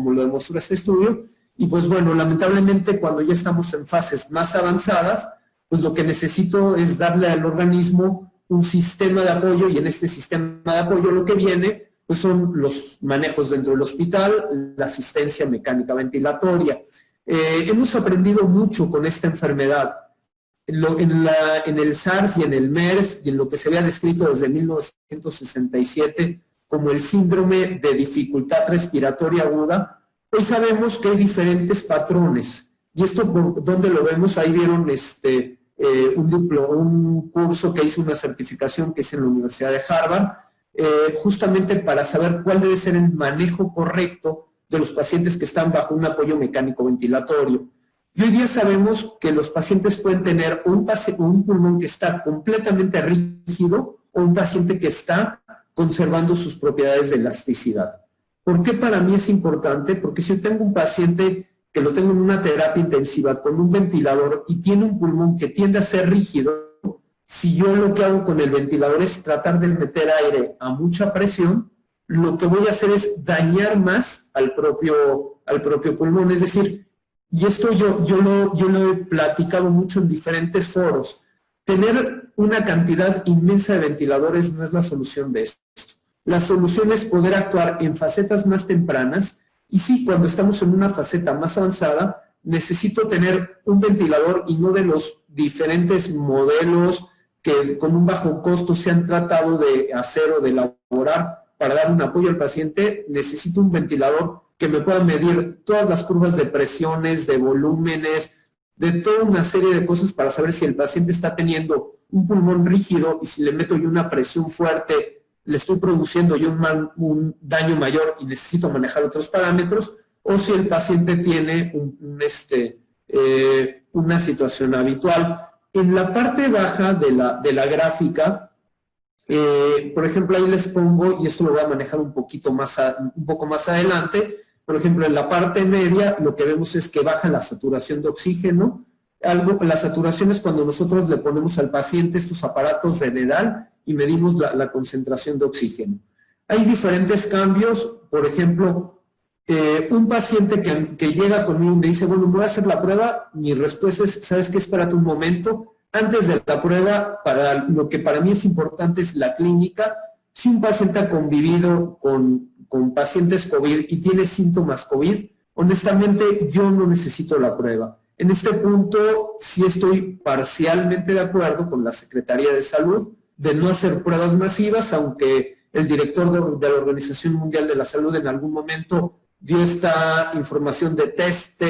este estudio. Y pues bueno, lamentablemente cuando ya estamos en fases más avanzadas, pues lo que necesito es darle al organismo un sistema de apoyo, y en este sistema de apoyo lo que viene pues son los manejos dentro del hospital, la asistencia mecánica ventilatoria. Hemos aprendido mucho con esta enfermedad. En el SARS y en el MERS, y en lo que se había descrito desde 1967 como el síndrome de dificultad respiratoria aguda, hoy sabemos que hay diferentes patrones. Y esto, ¿dónde lo vemos? Ahí vieron un curso que hice, una certificación que hice en la Universidad de Harvard, justamente para saber cuál debe ser el manejo correcto de los pacientes que están bajo un apoyo mecánico ventilatorio. Y hoy día sabemos que los pacientes pueden tener un pulmón que está completamente rígido o un paciente que está conservando sus propiedades de elasticidad. ¿Por qué para mí es importante? Porque si yo tengo un paciente que lo tengo en una terapia intensiva con un ventilador y tiene un pulmón que tiende a ser rígido, si yo lo que hago con el ventilador es tratar de meter aire a mucha presión, lo que voy a hacer es dañar más al propio pulmón. Es decir, y esto yo lo he platicado mucho en diferentes foros, tener una cantidad inmensa de ventiladores no es la solución de esto. La solución es poder actuar en facetas más tempranas, y sí, cuando estamos en una faceta más avanzada, necesito tener un ventilador, y no de los diferentes modelos que con un bajo costo se han tratado de hacer o de elaborar para dar un apoyo al paciente. Necesito un ventilador que me pueda medir todas las curvas de presiones, de volúmenes, de toda una serie de cosas para saber si el paciente está teniendo un pulmón rígido, y si le meto yo una presión fuerte, le estoy produciendo yo un daño mayor y necesito manejar otros parámetros, o si el paciente tiene una situación habitual. En la parte baja de la gráfica, por ejemplo, ahí les pongo, y esto lo voy a manejar un poco más adelante. Por ejemplo, en la parte media lo que vemos es que baja la saturación de oxígeno. La saturación es cuando nosotros le ponemos al paciente estos aparatos de dedal y medimos la concentración de oxígeno. Hay diferentes cambios, por ejemplo, un paciente que llega conmigo y me dice, bueno, me voy a hacer la prueba, mi respuesta es, ¿sabes qué? Espérate un momento. Antes de la prueba, lo que para mí es importante es la clínica. Si un paciente ha convivido con pacientes COVID y tiene síntomas COVID, honestamente yo no necesito la prueba. En este punto sí estoy parcialmente de acuerdo con la Secretaría de Salud de no hacer pruebas masivas, aunque el director de la Organización Mundial de la Salud en algún momento dio esta información de test.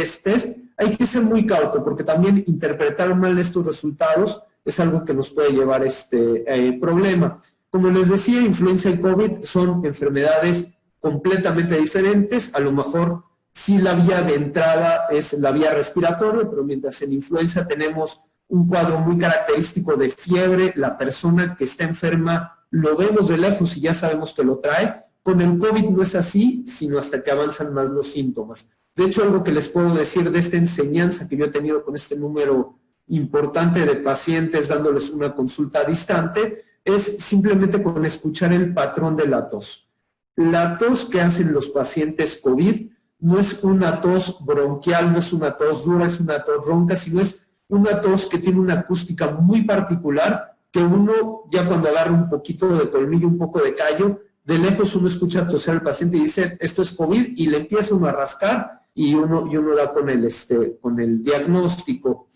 Hay que ser muy cauto porque también interpretar mal estos resultados es algo que nos puede llevar a este problema. Como les decía, influenza y COVID son enfermedades completamente diferentes. A lo mejor sí la vía de entrada es la vía respiratoria, pero mientras en influenza tenemos un cuadro muy característico de fiebre, la persona que está enferma lo vemos de lejos y ya sabemos que lo trae. Con el COVID no es así, sino hasta que avanzan más los síntomas. De hecho, algo que les puedo decir de esta enseñanza que yo he tenido con este número importante de pacientes dándoles una consulta distante, es simplemente con escuchar el patrón de la tos. La tos que hacen los pacientes COVID no es una tos bronquial, no es una tos dura, es una tos ronca, sino es una tos que tiene una acústica muy particular que uno ya cuando agarra un poquito de colmillo, un poco de callo, de lejos uno escucha toser al paciente y dice, esto es COVID, y le empieza uno a rascar y uno da con el diagnóstico.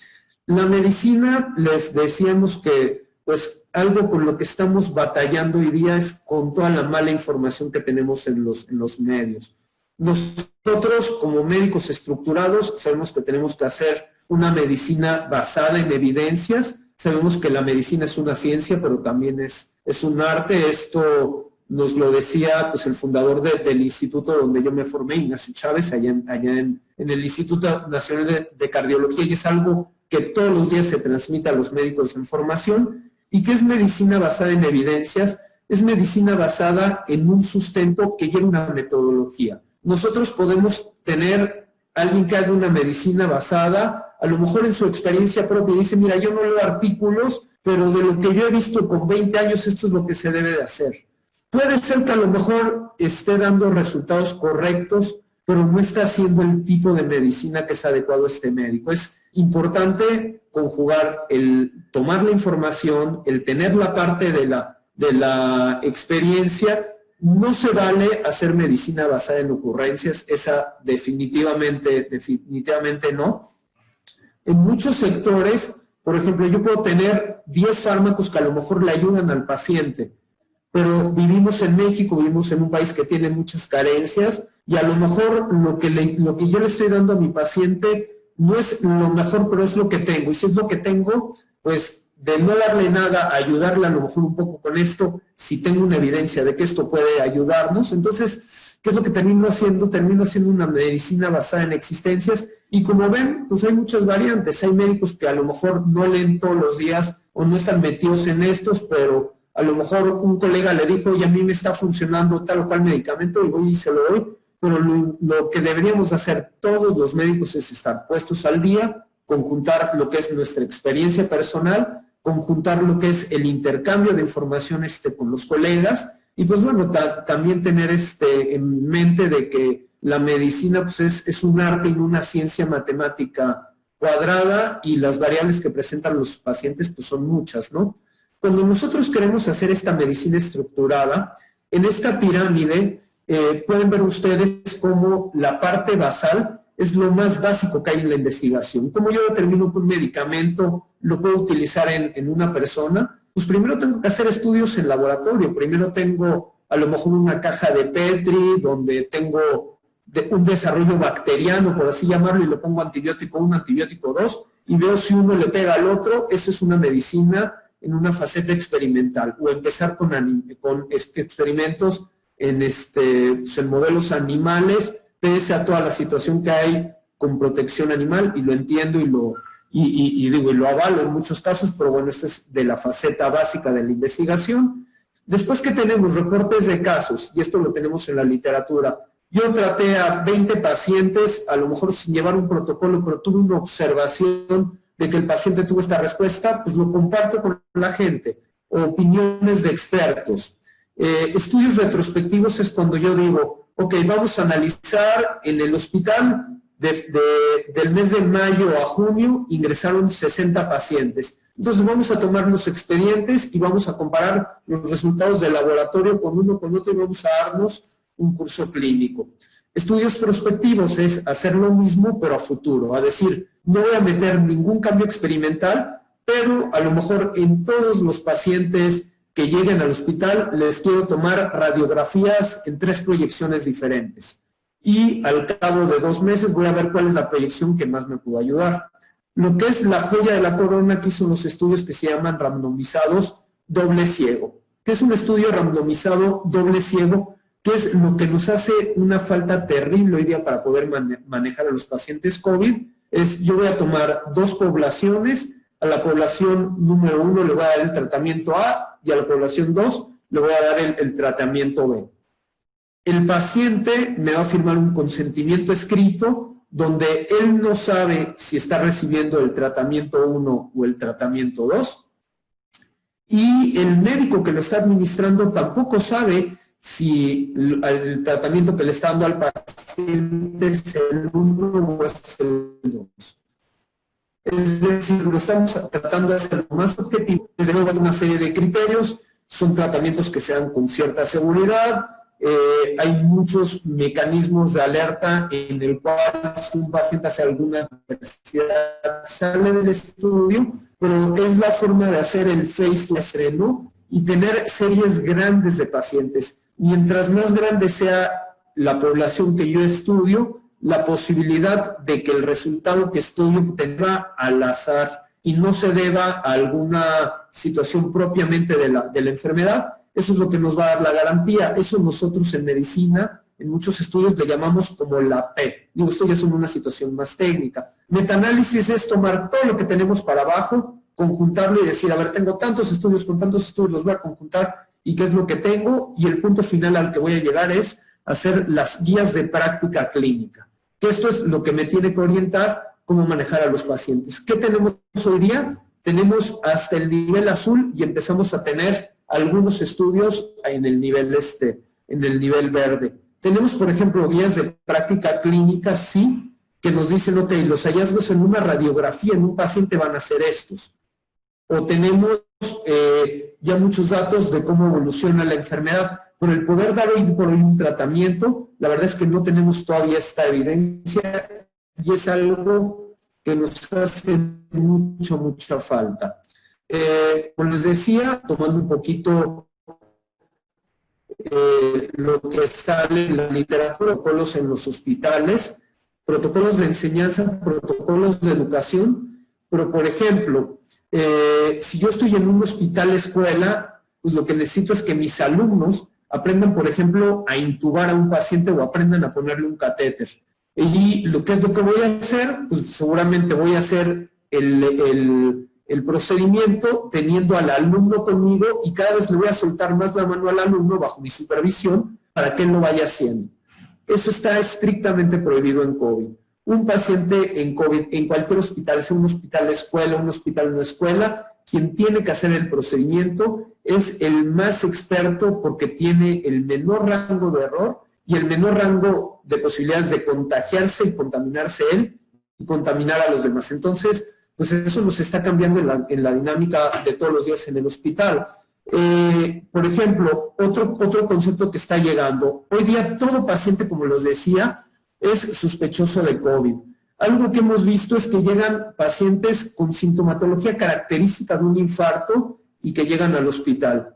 La medicina, les decíamos que pues algo con lo que estamos batallando hoy día es con toda la mala información que tenemos en los medios. Nosotros, como médicos estructurados, sabemos que tenemos que hacer una medicina basada en evidencias. Sabemos que la medicina es una ciencia, pero también es un arte. Esto nos lo decía pues, el fundador del instituto donde yo me formé, Ignacio Chávez, allá en el Instituto Nacional de Cardiología, y es algo que todos los días se transmite a los médicos en formación. ¿Y qué es medicina basada en evidencias? Es medicina basada en un sustento que lleva una metodología. Nosotros podemos tener alguien que haga una medicina basada, a lo mejor en su experiencia propia, y dice, mira, yo no leo artículos, pero de lo que yo he visto con 20 años, esto es lo que se debe de hacer. Puede ser que a lo mejor esté dando resultados correctos, pero no está haciendo el tipo de medicina que es adecuado a este médico. Es importante conjugar el tomar la información, el tener la parte de la experiencia. No se vale hacer medicina basada en ocurrencias, esa definitivamente no. En muchos sectores, por ejemplo, yo puedo tener 10 fármacos que a lo mejor le ayudan al paciente, pero vivimos en México, vivimos en un país que tiene muchas carencias y a lo mejor lo que yo le estoy dando a mi paciente no es lo mejor, pero es lo que tengo. Y si es lo que tengo, pues de no darle nada, ayudarle a lo mejor un poco con esto, si tengo una evidencia de que esto puede ayudarnos. Entonces, ¿qué es lo que termino haciendo? Termino haciendo una medicina basada en existencias y como ven, pues hay muchas variantes. Hay médicos que a lo mejor no leen todos los días o no están metidos en estos, pero a lo mejor un colega le dijo, oye, a mí me está funcionando tal o cual medicamento y voy y se lo doy, pero lo que deberíamos hacer todos los médicos es estar puestos al día, conjuntar lo que es nuestra experiencia personal, conjuntar lo que es el intercambio de información con los colegas y pues bueno, también tener en mente de que la medicina pues es un arte y una ciencia matemática cuadrada y las variables que presentan los pacientes pues son muchas, ¿no? Cuando nosotros queremos hacer esta medicina estructurada, en esta pirámide pueden ver ustedes cómo la parte basal es lo más básico que hay en la investigación. ¿Cómo yo determino que un medicamento lo puedo utilizar en una persona? Pues primero tengo que hacer estudios en laboratorio. Primero tengo a lo mejor una caja de Petri donde tengo un desarrollo bacteriano, por así llamarlo, y le pongo antibiótico 1, antibiótico 2, y veo si uno le pega al otro. Esa es una medicina en una faceta experimental, o empezar con experimentos en modelos animales, pese a toda la situación que hay con protección animal, y lo entiendo y lo avalo en muchos casos, pero bueno, esta es de la faceta básica de la investigación. Después que tenemos reportes de casos, y esto lo tenemos en la literatura, yo traté a 20 pacientes, a lo mejor sin llevar un protocolo, pero tuve una observación de que el paciente tuvo esta respuesta, pues lo comparto con la gente. o opiniones de expertos. Estudios retrospectivos es cuando yo digo, ok, vamos a analizar en el hospital del mes de mayo a junio ingresaron 60 pacientes. Entonces vamos a tomar los expedientes y vamos a comparar los resultados del laboratorio con uno con otro y vamos a darnos un curso clínico. Estudios prospectivos es hacer lo mismo pero a futuro, a decir, no voy a meter ningún cambio experimental, pero a lo mejor en todos los pacientes que lleguen al hospital les quiero tomar radiografías en 3 proyecciones diferentes. Y al cabo de 2 meses voy a ver cuál es la proyección que más me pudo ayudar. Lo que es la joya de la corona, aquí son los estudios que se llaman randomizados doble ciego. ¿Qué es un estudio randomizado doble ciego? Que es lo que nos hace una falta terrible hoy día para poder manejar a los pacientes COVID. Es, yo voy a tomar 2 poblaciones, a la población número 1 le voy a dar el tratamiento A y a la población 2 le voy a dar el tratamiento B. El paciente me va a firmar un consentimiento escrito donde él no sabe si está recibiendo el tratamiento 1 o el tratamiento 2 y el médico que lo está administrando tampoco sabe si el tratamiento que le está dando al paciente es el 1 o es el 2. Es decir, lo estamos tratando de hacer lo más objetivo. Desde luego hay una serie de criterios, son tratamientos que se dan con cierta seguridad, hay muchos mecanismos de alerta en el cual si un paciente hace alguna adversidad sale del estudio, pero es la forma de hacer el phase to estreno y tener series grandes de pacientes. Mientras más grande sea la población que yo estudio, la posibilidad de que el resultado que estudio obtenga al azar y no se deba a alguna situación propiamente de la enfermedad, eso es lo que nos va a dar la garantía. Eso nosotros en medicina, en muchos estudios le llamamos como la P. Digo, esto ya es una situación más técnica. Metaanálisis es tomar todo lo que tenemos para abajo, conjuntarlo y decir, a ver, tengo tantos estudios, con tantos estudios los voy a conjuntar y qué es lo que tengo, y el punto final al que voy a llegar es hacer las guías de práctica clínica. Que esto es lo que me tiene que orientar cómo manejar a los pacientes. ¿Qué tenemos hoy día? Tenemos hasta el nivel azul y empezamos a tener algunos estudios en el nivel verde. Tenemos, por ejemplo, guías de práctica clínica, sí, que nos dicen, ok, los hallazgos en una radiografía en un paciente van a ser estos. O tenemos ya muchos datos de cómo evoluciona la enfermedad. Por el poder dar hoy por hoy un tratamiento, la verdad es que no tenemos todavía esta evidencia y es algo que nos hace mucha falta. Como les decía, tomando un poquito lo que sale en la literatura, protocolos en los hospitales, protocolos de enseñanza, protocolos de educación, pero por ejemplo, si yo estoy en un hospital escuela, pues lo que necesito es que mis alumnos aprendan, por ejemplo, a intubar a un paciente o aprendan a ponerle un catéter. Y lo que es lo que voy a hacer, pues seguramente voy a hacer el procedimiento teniendo al alumno conmigo y cada vez le voy a soltar más la mano al alumno bajo mi supervisión para que él lo vaya haciendo. Eso está estrictamente prohibido en COVID. Un paciente en COVID, en cualquier hospital, sea un hospital escuela, un hospital no escuela, quien tiene que hacer el procedimiento es el más experto porque tiene el menor rango de error y el menor rango de posibilidades de contagiarse y contaminarse él y contaminar a los demás. Entonces, pues eso nos está cambiando en la dinámica de todos los días en el hospital. Por ejemplo, otro concepto que está llegando. Hoy día todo paciente, como les decía, es sospechoso de COVID. Algo que hemos visto es que llegan pacientes con sintomatología característica de un infarto y que llegan al hospital.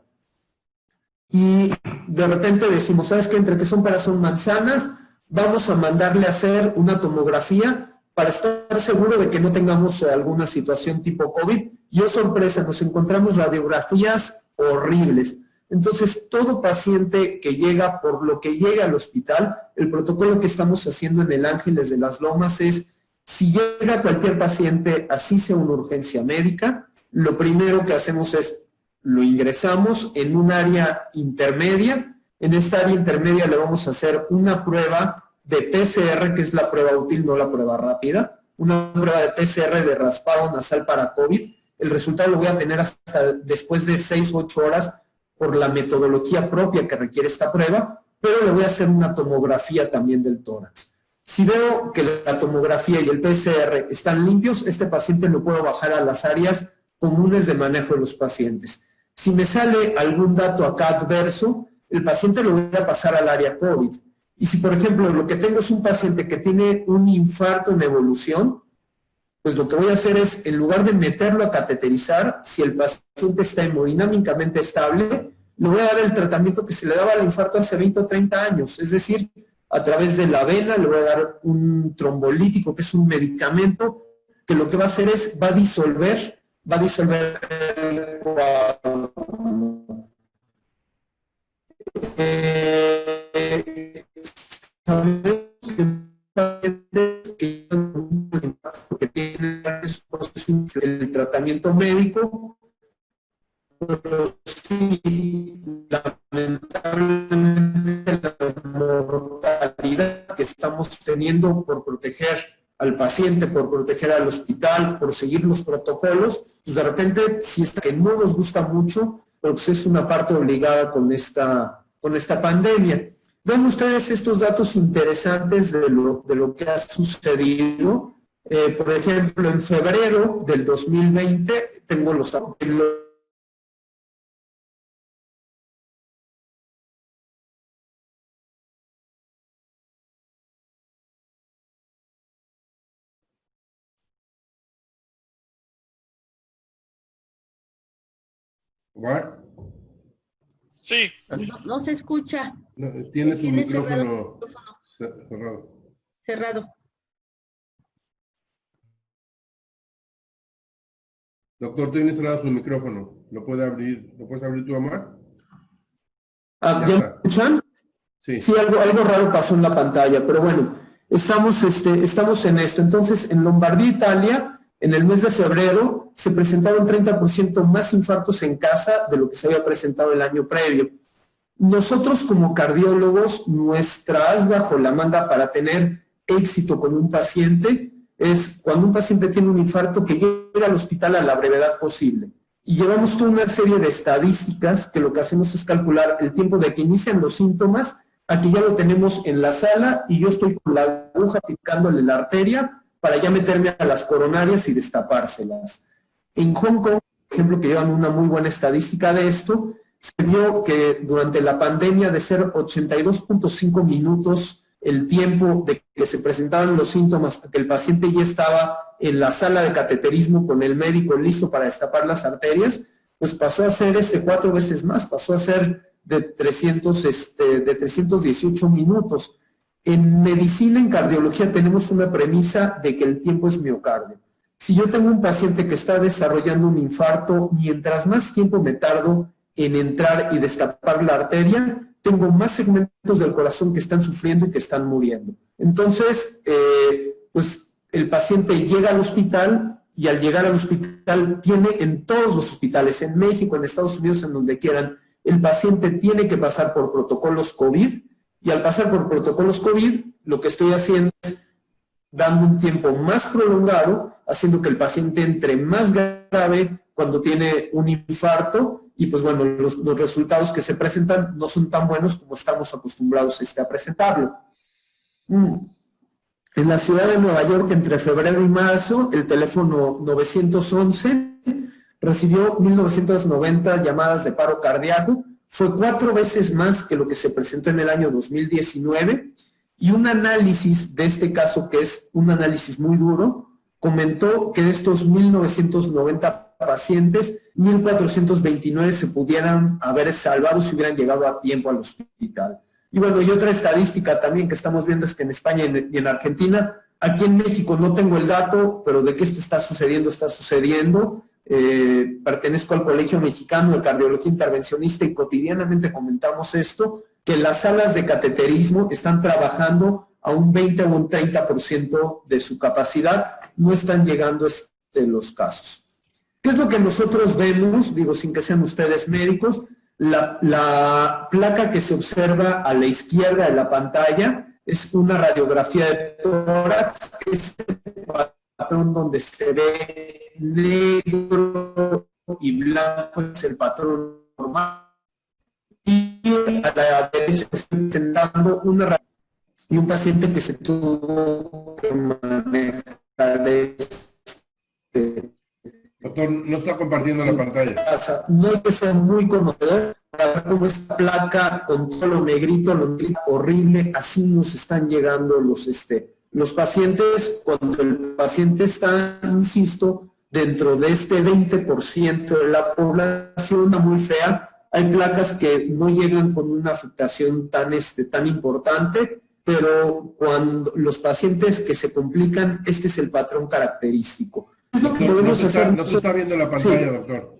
Y de repente decimos, ¿sabes qué? Entre que son peras son manzanas, vamos a mandarle a hacer una tomografía para estar seguro de que no tengamos alguna situación tipo COVID. Y oh sorpresa, nos encontramos radiografías horribles. Entonces, todo paciente que llega, por lo que llega al hospital, el protocolo que estamos haciendo en el Ángeles de las Lomas es, si llega cualquier paciente, así sea una urgencia médica, lo primero que hacemos es, lo ingresamos en un área intermedia. En esta área intermedia le vamos a hacer una prueba de PCR, que es la prueba útil, no la prueba rápida, una prueba de PCR de raspado nasal para COVID, el resultado lo voy a tener hasta después de 6 u 8 horas por la metodología propia que requiere esta prueba, pero le voy a hacer una tomografía también del tórax. Si veo que la tomografía y el PCR están limpios, este paciente lo puedo bajar a las áreas comunes de manejo de los pacientes. Si me sale algún dato acá adverso, el paciente lo voy a pasar al área COVID. Y si, por ejemplo, lo que tengo es un paciente que tiene un infarto en evolución, pues lo que voy a hacer es, en lugar de meterlo a cateterizar, si el paciente está hemodinámicamente estable, le voy a dar el tratamiento que se le daba al infarto hace 20 o 30 años, es decir, a través de la vena le voy a dar un trombolítico, que es un medicamento que lo que va a hacer es, va a disolver el coágulo. Sabemos que tienen el tratamiento médico, pero sí, lamentablemente la mortalidad que estamos teniendo por proteger al paciente, por proteger al hospital, por seguir los protocolos, pues de repente, si es que no nos gusta mucho, pues es una parte obligada con esta pandemia. Ven ustedes estos datos interesantes de lo que ha sucedido. Por ejemplo, en febrero del 2020, tengo los ¿What? Sí. No se escucha. No, tiene su micrófono cerrado. cerrado. Cerrado. Doctor, tiene cerrado su micrófono. ¿Lo puedes abrir tú, Omar? ¿Ya Ya me está. escuchan? Sí. Sí, algo raro pasó en la pantalla, pero bueno, estamos en esto. Entonces, en Lombardía, Italia, en el mes de febrero, se presentaron 30% más infartos en casa de lo que se había presentado el año previo. Nosotros como cardiólogos, nuestra as bajo la manga para tener éxito con un paciente es cuando un paciente tiene un infarto que llegue al hospital a la brevedad posible. Y llevamos toda una serie de estadísticas que lo que hacemos es calcular el tiempo de que inician los síntomas a que ya lo tenemos en la sala y yo estoy con la aguja picándole la arteria para ya meterme a las coronarias y destapárselas. En Hong Kong, por ejemplo, que llevan una muy buena estadística de esto, se vio que durante la pandemia de ser 82.5 minutos el tiempo de que se presentaban los síntomas, que el paciente ya estaba en la sala de cateterismo con el médico listo para destapar las arterias, pues pasó a ser 4 veces más, pasó a ser de 318 minutos. En medicina, en cardiología, tenemos una premisa de que el tiempo es miocardio. Si yo tengo un paciente que está desarrollando un infarto, mientras más tiempo me tardo en entrar y destapar la arteria, tengo más segmentos del corazón que están sufriendo y que están muriendo. Entonces, pues el paciente llega al hospital y al llegar al hospital tiene en todos los hospitales, en México, en Estados Unidos, en donde quieran, el paciente tiene que pasar por protocolos COVID y al pasar por protocolos COVID, lo que estoy haciendo es dando un tiempo más prolongado, haciendo que el paciente entre más grave cuando tiene un infarto y pues bueno, los resultados que se presentan no son tan buenos como estamos acostumbrados a presentarlo. En la ciudad de Nueva York, entre febrero y marzo, el teléfono 911 recibió 1.990 llamadas de paro cardíaco, fue 4 veces más que lo que se presentó en el año 2019, y un análisis de este caso, que es un análisis muy duro, comentó que de estos 1.990 pacientes, 1.429 se pudieran haber salvado si hubieran llegado a tiempo al hospital. Y bueno, y otra estadística también que estamos viendo es que en España y en Argentina, aquí en México no tengo el dato, pero de que esto está sucediendo, está sucediendo. Pertenezco al Colegio Mexicano de Cardiología Intervencionista y cotidianamente comentamos esto, que las salas de cateterismo están trabajando a un 20 o un 30% de su capacidad, no están llegando los casos. ¿Qué es lo que nosotros vemos? Digo, sin que sean ustedes médicos, la placa que se observa a la izquierda de la pantalla es una radiografía de tórax, que es el patrón donde se ve negro y blanco es el patrón normal. Y a la derecha estoy presentando y un paciente que se tuvo que manejar Doctor, no está compartiendo la pantalla. no hay que ser muy conocedor para ver cómo esta placa con todo lo negrito horrible, así nos están llegando los pacientes cuando el paciente está, insisto, dentro de este 20% de la población muy fea. Hay placas que no llegan con una afectación tan importante, pero cuando los pacientes que se complican, este es el patrón característico. Es lo que Doctor, podemos hacer. no se está viendo la pantalla, Sí. doctor.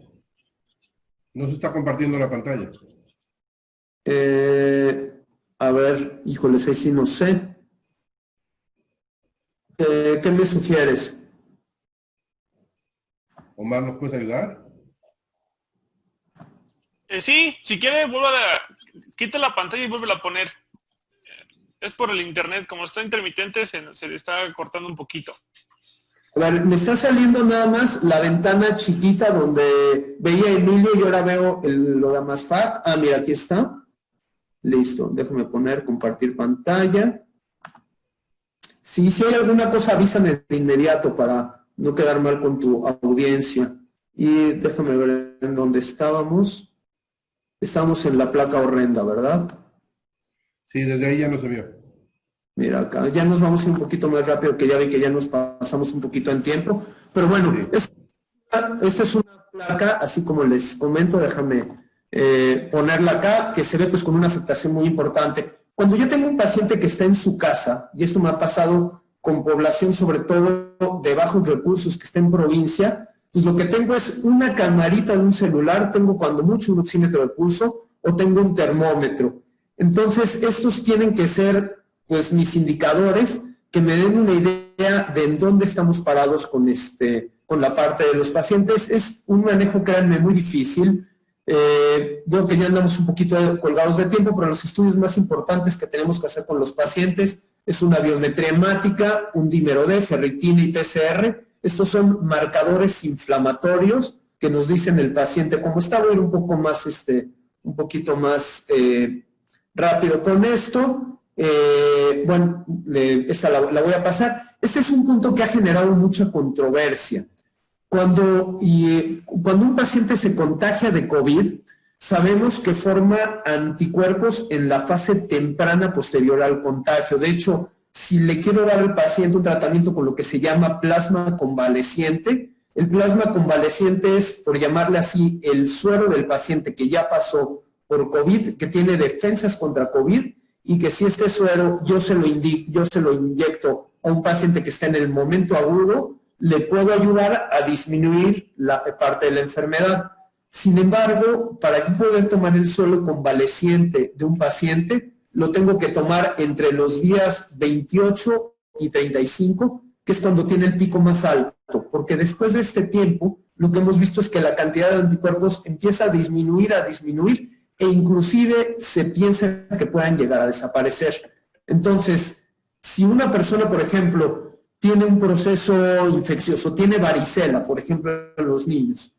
No se está compartiendo la pantalla. A ver, híjoles, ahí sí no sé. ¿Qué me sugieres? Omar, ¿nos puedes ayudar? Sí, si quiere, quita la pantalla y vuelve a poner. Es por el internet, como está intermitente, se le está cortando un poquito. A ver, me está saliendo nada más la ventana chiquita donde veía a Emilio y ahora veo lo de Amasfac. Ah, mira, aquí está. Listo, déjame poner compartir pantalla. Si hay alguna cosa, avísame de inmediato para no quedar mal con tu audiencia. Y déjame ver en dónde estábamos. Estamos en la placa horrenda, ¿verdad? Sí, desde ahí ya no se vio. Mira acá, ya nos vamos a ir un poquito más rápido, que ya vi que ya nos pasamos un poquito en tiempo. Pero bueno, esta es una placa, así como les comento, déjame ponerla acá, que se ve pues con una afectación muy importante. Cuando yo tengo un paciente que está en su casa, y esto me ha pasado con población sobre todo de bajos recursos que está en provincia, y lo que tengo es una camarita de un celular, tengo cuando mucho un oxímetro de pulso o tengo un termómetro. Entonces, estos tienen que ser pues mis indicadores que me den una idea de en dónde estamos parados con la parte de los pacientes. Es un manejo, créanme, muy difícil. Veo que ya andamos un poquito colgados de tiempo, pero los estudios más importantes que tenemos que hacer con los pacientes es una biometría hemática, un dímero D, ferritina y PCR. Estos son marcadores inflamatorios que nos dicen el paciente cómo está. Voy a ir un poquito más rápido con esto. Bueno, esta la voy a pasar. Este es un punto que ha generado mucha controversia. Cuando un paciente se contagia de COVID, sabemos que forma anticuerpos en la fase temprana posterior al contagio. De hecho, si le quiero dar al paciente un tratamiento con lo que se llama plasma convaleciente, el plasma convaleciente es, por llamarle así, el suero del paciente que ya pasó por COVID, que tiene defensas contra COVID, y que si este suero yo se lo inyecto a un paciente que está en el momento agudo, le puedo ayudar a disminuir la parte de la enfermedad. Sin embargo, para yo poder tomar el suero convaleciente de un paciente, lo tengo que tomar entre los días 28 y 35, que es cuando tiene el pico más alto, porque después de este tiempo, lo que hemos visto es que la cantidad de anticuerpos empieza a disminuir, e inclusive se piensa que puedan llegar a desaparecer. Entonces, si una persona, por ejemplo, tiene un proceso infeccioso, tiene varicela, por ejemplo, en los niños,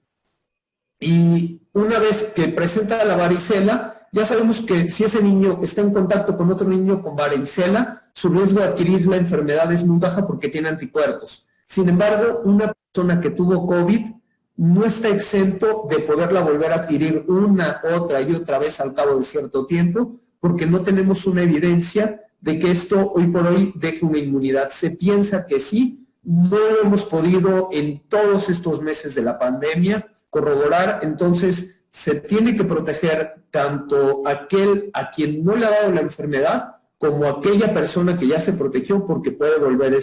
y una vez que presenta la varicela, ya sabemos que si ese niño está en contacto con otro niño con varicela, su riesgo de adquirir la enfermedad es muy baja porque tiene anticuerpos. Sin embargo, una persona que tuvo COVID no está exento de poderla volver a adquirir una, otra y otra vez al cabo de cierto tiempo, porque no tenemos una evidencia de que esto hoy por hoy deje una inmunidad. Se piensa que sí, no lo hemos podido en todos estos meses de la pandemia corroborar, entonces se tiene que proteger tanto aquel a quien no le ha dado la enfermedad como aquella persona que ya se protegió porque puede volver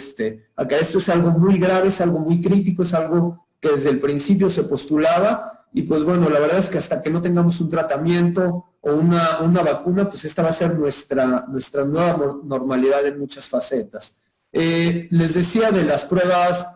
acá. Esto es algo muy grave, es algo muy crítico, es algo que desde el principio se postulaba y pues bueno, la verdad es que hasta que no tengamos un tratamiento o una vacuna, pues esta va a ser nuestra nueva normalidad en muchas facetas. Les decía de las pruebas,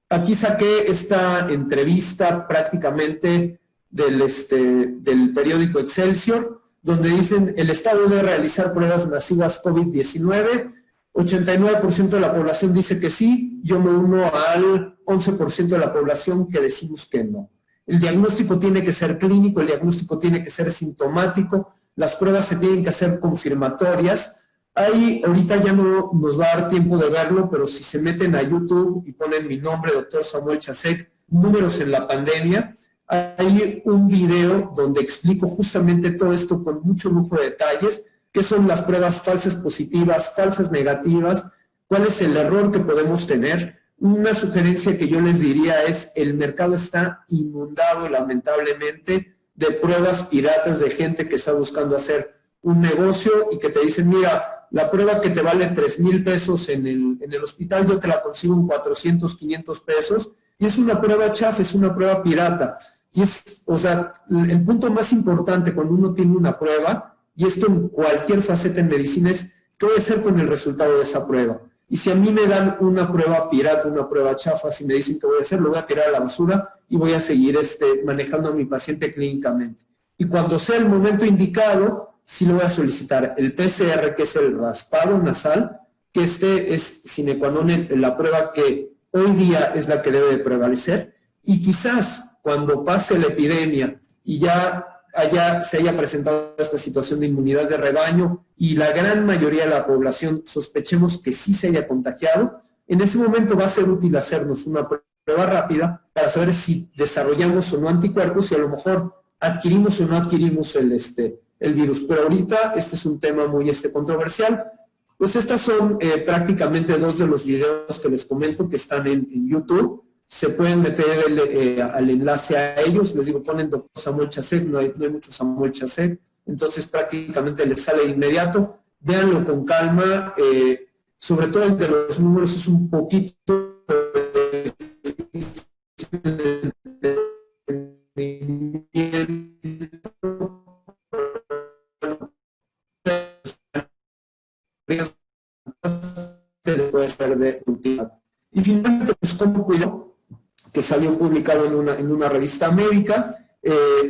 aquí saqué esta entrevista prácticamente del periódico Excelsior, donde dicen el Estado debe realizar pruebas masivas COVID-19. 89% de la población dice que sí, yo me uno al 11% de la población que decimos que no. El diagnóstico tiene que ser clínico, el diagnóstico tiene que ser sintomático, las pruebas se tienen que hacer confirmatorias. Ahí ahorita ya no nos va a dar tiempo de verlo, pero si se meten a YouTube y ponen mi nombre, doctor Samuel Chasek, números en la pandemia, hay un video donde explico justamente todo esto con mucho lujo de detalles, qué son las pruebas falsas positivas, falsas negativas, cuál es el error que podemos tener. Una sugerencia que yo les diría es, el mercado está inundado lamentablemente de pruebas piratas de gente que está buscando hacer un negocio y que te dicen, mira, la prueba que te vale 3,000 pesos en el hospital, yo te la consigo en 400, 500 pesos, y es una prueba chafa, es una prueba pirata. Y es, o sea, el punto más importante cuando uno tiene una prueba, y esto en cualquier faceta en medicina, es qué voy a hacer con el resultado de esa prueba. Y si a mí me dan una prueba pirata, una prueba chafa, si me dicen qué voy a hacer, lo voy a tirar a la basura y voy a seguir manejando a mi paciente clínicamente. Y cuando sea el momento indicado, sí le voy a solicitar el PCR, que es el raspado nasal, que es sine qua non la prueba que hoy día es la que debe de prevalecer, y quizás cuando pase la epidemia y ya se haya presentado esta situación de inmunidad de rebaño y la gran mayoría de la población sospechemos que sí se haya contagiado, en ese momento va a ser útil hacernos una prueba rápida para saber si desarrollamos o no anticuerpos y a lo mejor adquirimos o no adquirimos el virus. Pero ahorita este es un tema muy controversial. Pues estas son prácticamente dos de los videos que les comento que están en YouTube. Se pueden meter al enlace a ellos, les digo, ponen doctor Samuel Chasek, no hay mucho Samuel Chasek, entonces prácticamente les sale de inmediato. Véanlo con calma, sobre todo el de los números es un poquito puede ser de utilidad. Y finalmente, pues, ¿cómo cuido? Que salió publicado en una revista médica,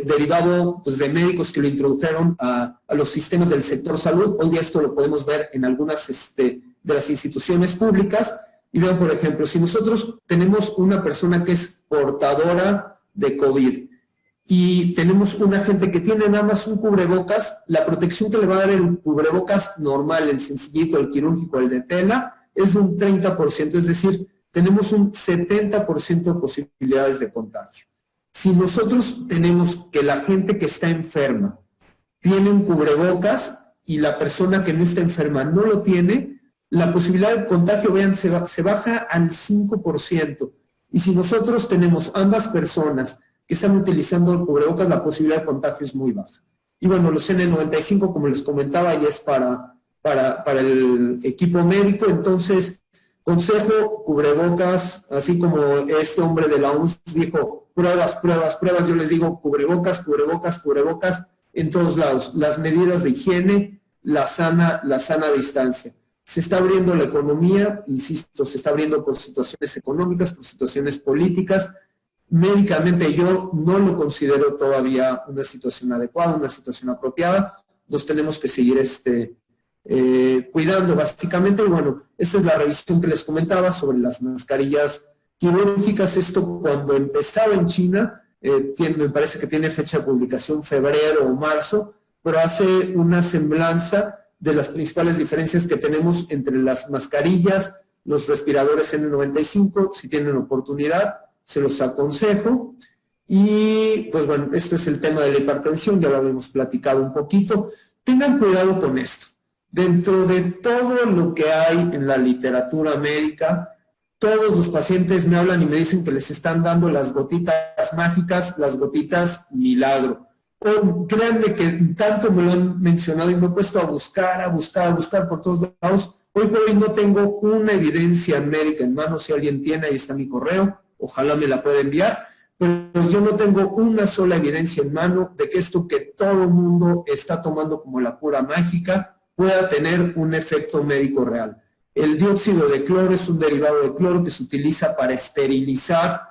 derivado pues, de médicos que lo introdujeron a los sistemas del sector salud. Hoy día esto lo podemos ver en algunas de las instituciones públicas. Y vean, por ejemplo, si nosotros tenemos una persona que es portadora de COVID y tenemos una gente que tiene nada más un cubrebocas, la protección que le va a dar el cubrebocas normal, el sencillito, el quirúrgico, el de tela, es de un 30%, es decir, tenemos un 70% de posibilidades de contagio. Si nosotros tenemos que la gente que está enferma tiene un cubrebocas y la persona que no está enferma no lo tiene, la posibilidad de contagio, vean, se baja al 5%. Y si nosotros tenemos ambas personas que están utilizando el cubrebocas, la posibilidad de contagio es muy baja. Y bueno, los N95, como les comentaba, ya es para el equipo médico. Entonces, consejo, cubrebocas, así como este hombre de la OMS dijo, pruebas, pruebas, pruebas, yo les digo cubrebocas, cubrebocas, cubrebocas, en todos lados. Las medidas de higiene, la sana distancia. Se está abriendo la economía, insisto, se está abriendo por situaciones económicas, por situaciones políticas. Médicamente yo no lo considero todavía una situación adecuada, una situación apropiada. Nos tenemos que seguir cuidando básicamente. Y bueno, esta es la revisión que les comentaba sobre las mascarillas quirúrgicas. Esto cuando empezaba en China, me parece que tiene fecha de publicación febrero o marzo, pero hace una semblanza de las principales diferencias que tenemos entre las mascarillas, los respiradores N95. Si tienen oportunidad, se los aconsejo. Y pues bueno, esto es el tema de la hipertensión, ya lo habíamos platicado un poquito. Tengan cuidado con esto. Dentro de todo lo que hay en la literatura médica, todos los pacientes me hablan y me dicen que les están dando las gotitas mágicas, las gotitas milagro. O créanme que tanto me lo han mencionado y me he puesto a buscar por todos lados. Hoy por hoy no tengo una evidencia médica en mano. Si alguien tiene, ahí está mi correo, ojalá me la pueda enviar. Pero yo no tengo una sola evidencia en mano de que esto que todo el mundo está tomando como la cura mágica pueda tener un efecto médico real. El dióxido de cloro es un derivado de cloro que se utiliza para esterilizar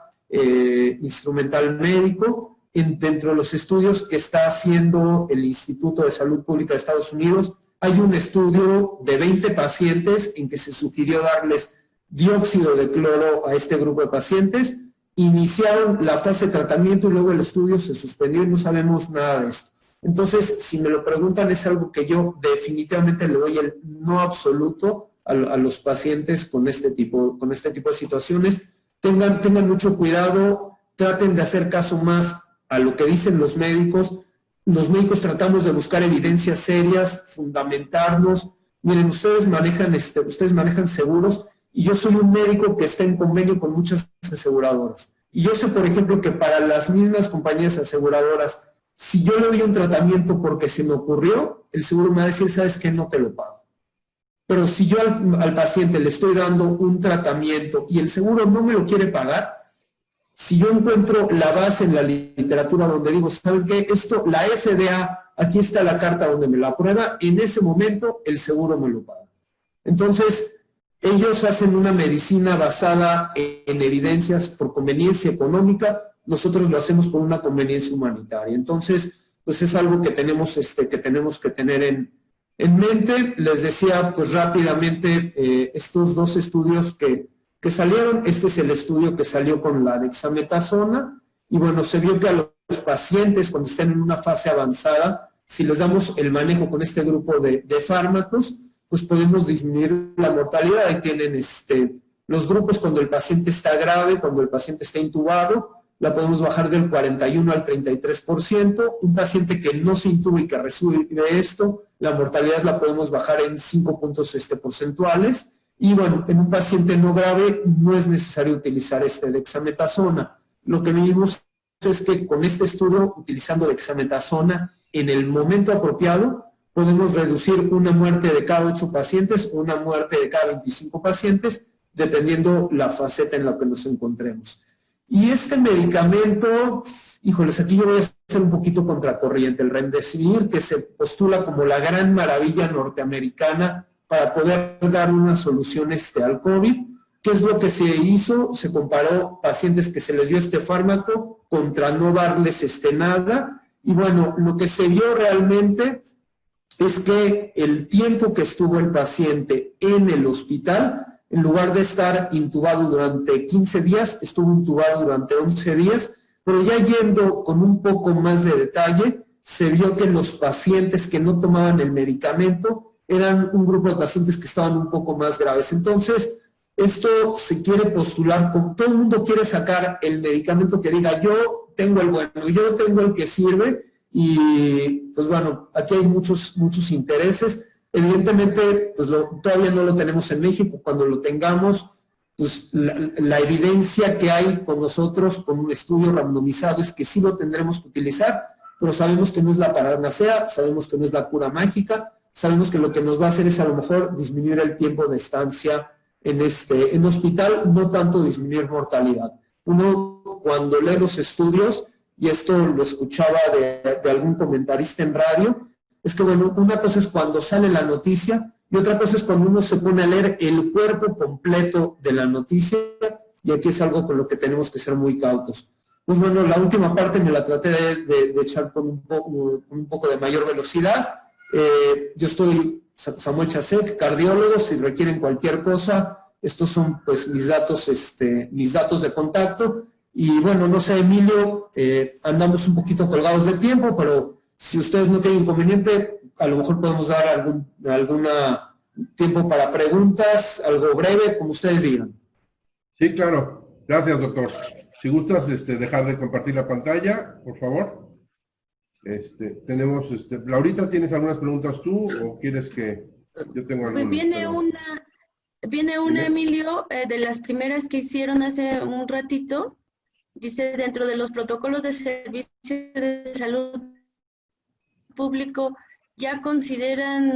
instrumental médico. Dentro de los estudios que está haciendo el Instituto de Salud Pública de Estados Unidos, hay un estudio de 20 pacientes en que se sugirió darles dióxido de cloro a este grupo de pacientes. Iniciaron la fase de tratamiento y luego el estudio se suspendió y no sabemos nada de esto. Entonces, si me lo preguntan, es algo que yo definitivamente le doy el no absoluto a los pacientes con este tipo de situaciones. Tengan mucho cuidado, traten de hacer caso más a lo que dicen los médicos. Los médicos tratamos de buscar evidencias serias, fundamentarnos. Miren, ustedes manejan seguros y yo soy un médico que está en convenio con muchas aseguradoras. Y yo sé, por ejemplo, que para las mismas compañías aseguradoras, si yo le doy un tratamiento porque se me ocurrió, el seguro me va a decir, ¿sabes qué? No te lo pago. Pero si yo al paciente le estoy dando un tratamiento y el seguro no me lo quiere pagar, si yo encuentro la base en la literatura donde digo, ¿saben qué? Esto, la FDA, aquí está la carta donde me lo aprueba, en ese momento el seguro me lo paga. Entonces, ellos hacen una medicina basada en evidencias por conveniencia económica, nosotros lo hacemos por una conveniencia humanitaria. Entonces, pues es algo que tenemos que tener en mente. Les decía, pues rápidamente, estos dos estudios que salieron. Este es el estudio que salió con la dexametasona, y bueno, se vio que a los pacientes cuando estén en una fase avanzada, si les damos el manejo con este grupo de fármacos, pues podemos disminuir la mortalidad. Ahí tienen los grupos cuando el paciente está grave, cuando el paciente está intubado, la podemos bajar del 41 al 33%. Un paciente que no se intuba y que resuelve esto, la mortalidad la podemos bajar en 5 puntos porcentuales. Y bueno, en un paciente no grave no es necesario utilizar dexametasona. Lo que vimos es que con este estudio, utilizando dexametasona en el momento apropiado, podemos reducir una muerte de cada 8 pacientes o una muerte de cada 25 pacientes, dependiendo la faceta en la que nos encontremos. Y este medicamento, híjoles, aquí yo voy a ser un poquito contracorriente. El Remdesivir, que se postula como la gran maravilla norteamericana para poder dar una solución al COVID. ¿Qué es lo que se hizo? Se comparó pacientes que se les dio este fármaco contra no darles nada. Y bueno, lo que se vio realmente es que el tiempo que estuvo el paciente en el hospital, en lugar de estar intubado durante 15 días, estuvo intubado durante 11 días, pero ya yendo con un poco más de detalle, se vio que los pacientes que no tomaban el medicamento eran un grupo de pacientes que estaban un poco más graves. Entonces, esto se quiere postular, como todo el mundo quiere sacar el medicamento que diga, yo tengo el bueno, yo tengo el que sirve, y pues bueno, aquí hay muchos intereses. Evidentemente, pues todavía no lo tenemos en México. Cuando lo tengamos, pues la evidencia que hay con nosotros, con un estudio randomizado, es que sí lo tendremos que utilizar, pero sabemos que no es la panacea, sabemos que no es la cura mágica, sabemos que lo que nos va a hacer es a lo mejor disminuir el tiempo de estancia en hospital, no tanto disminuir mortalidad. Uno, cuando lee los estudios, y esto lo escuchaba de algún comentarista en radio, es que bueno, una cosa es cuando sale la noticia y otra cosa es cuando uno se pone a leer el cuerpo completo de la noticia, y aquí es algo con lo que tenemos que ser muy cautos. Pues bueno, la última parte me la traté de echar con un poco de mayor velocidad. Yo estoy Samuel Chasek, cardiólogo. Si requieren cualquier cosa, estos son pues mis datos de contacto. Y bueno, no sé, Emilio, andamos un poquito colgados de tiempo, pero si ustedes no tienen inconveniente, a lo mejor podemos dar algún tiempo para preguntas, algo breve, como ustedes digan. Sí, claro. Gracias, doctor. Si gustas dejar de compartir la pantalla, por favor. Tenemos, Laurita, ¿tienes algunas preguntas tú o quieres que yo tenga algunas? Pues viene una, Emilio, de las primeras que hicieron hace un ratito. Dice, dentro de los protocolos de servicio de salud público, ¿ya consideran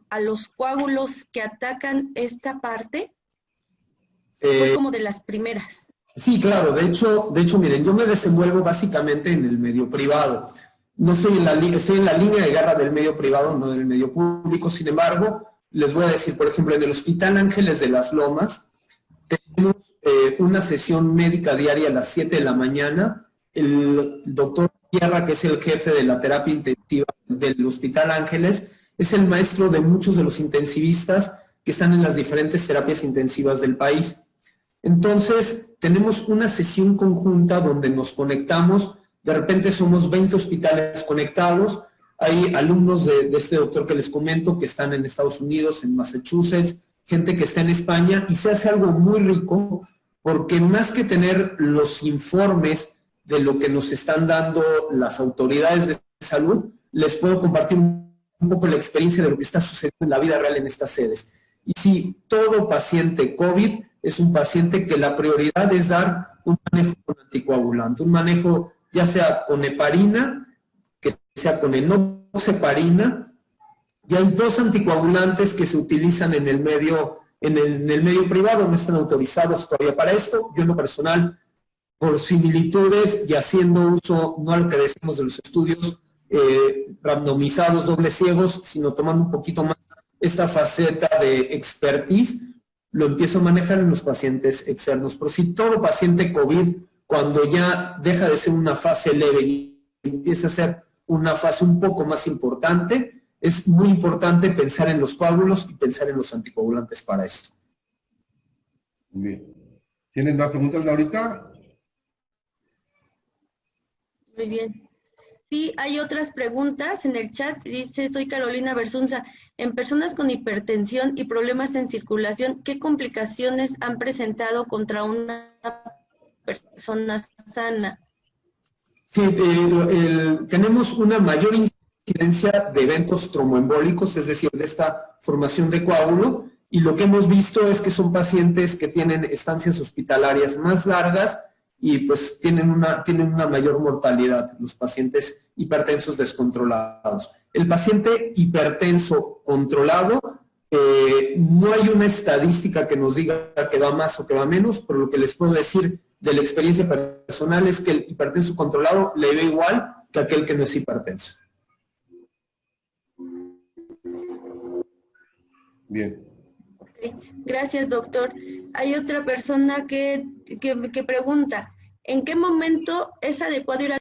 a los coágulos que atacan esta parte? Fue como de las primeras. Sí, claro. De hecho, miren, yo me desenvuelvo básicamente en el medio privado. No estoy estoy en la línea de guerra del medio privado, no del medio público. Sin embargo, les voy a decir, por ejemplo, en el Hospital Ángeles de las Lomas, tenemos una sesión médica diaria a las 7 de la mañana. El doctor Tierra, que es el jefe de la terapia intensiva del Hospital Ángeles, es el maestro de muchos de los intensivistas que están en las diferentes terapias intensivas del país. Entonces, tenemos una sesión conjunta donde nos conectamos, de repente somos 20 hospitales conectados, hay alumnos de este doctor que les comento que están en Estados Unidos, en Massachusetts, gente que está en España, y se hace algo muy rico, porque más que tener los informes de lo que nos están dando las autoridades de salud, les puedo compartir un poco la experiencia de lo que está sucediendo en la vida real en estas sedes. Y sí, todo paciente COVID es un paciente que la prioridad es dar un manejo con anticoagulante, un manejo ya sea con heparina, que sea con enoxaparina. Ya hay 2 anticoagulantes que se utilizan en el medio privado, no están autorizados todavía para esto. Yo en lo personal, por similitudes y haciendo uso, no al que decimos de los estudios randomizados, dobles ciegos, sino tomando un poquito más esta faceta de expertise, lo empiezo a manejar en los pacientes externos. Pero si todo paciente COVID, cuando ya deja de ser una fase leve y empieza a ser una fase un poco más importante, es muy importante pensar en los coágulos y pensar en los anticoagulantes para esto. Bien. ¿Tienen más preguntas, Laurita? Muy bien. Sí, hay otras preguntas en el chat. Dice, soy Carolina Bersunza. En personas con hipertensión y problemas en circulación, ¿qué complicaciones han presentado contra una persona sana? Sí, tenemos una mayor incidencia de eventos tromboembólicos, es decir, de esta formación de coágulo, y lo que hemos visto es que son pacientes que tienen estancias hospitalarias más largas y pues tienen una mayor mortalidad, los pacientes hipertensos descontrolados. El paciente hipertenso controlado, no hay una estadística que nos diga que va más o que va menos, pero lo que les puedo decir de la experiencia personal es que el hipertenso controlado le ve igual que aquel que no es hipertenso. Bien. Gracias, doctor. Hay otra persona que pregunta, ¿en qué momento es adecuado ir a...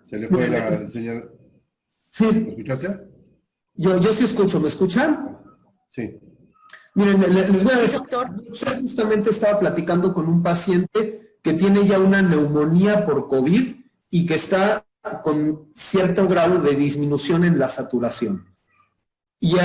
Se le fue la señal. Sí. ¿Me escuchaste? Yo sí escucho, ¿me escuchan? Sí. Miren, les voy a decir, doctor. yo justamente estaba platicando con un paciente que tiene ya una neumonía por COVID y que está con cierto grado de disminución en la saturación. Y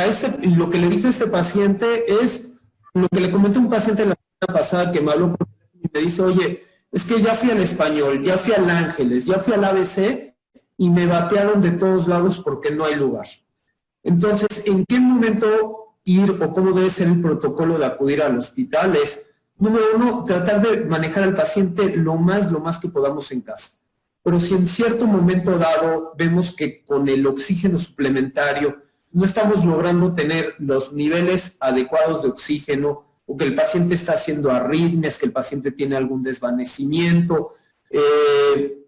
lo que le dije a este paciente es lo que le comenté a un paciente la semana pasada que me habló y me dice, oye, es que ya fui al Español, ya fui al Ángeles, ya fui al ABC y me batearon de todos lados porque no hay lugar. Entonces, ¿en qué momento ir o cómo debe ser el protocolo de acudir al hospital? Es, número 1, tratar de manejar al paciente lo más que podamos en casa. Pero si en cierto momento dado vemos que con el oxígeno suplementario no estamos logrando tener los niveles adecuados de oxígeno, o que el paciente está haciendo arritmias, que el paciente tiene algún desvanecimiento, que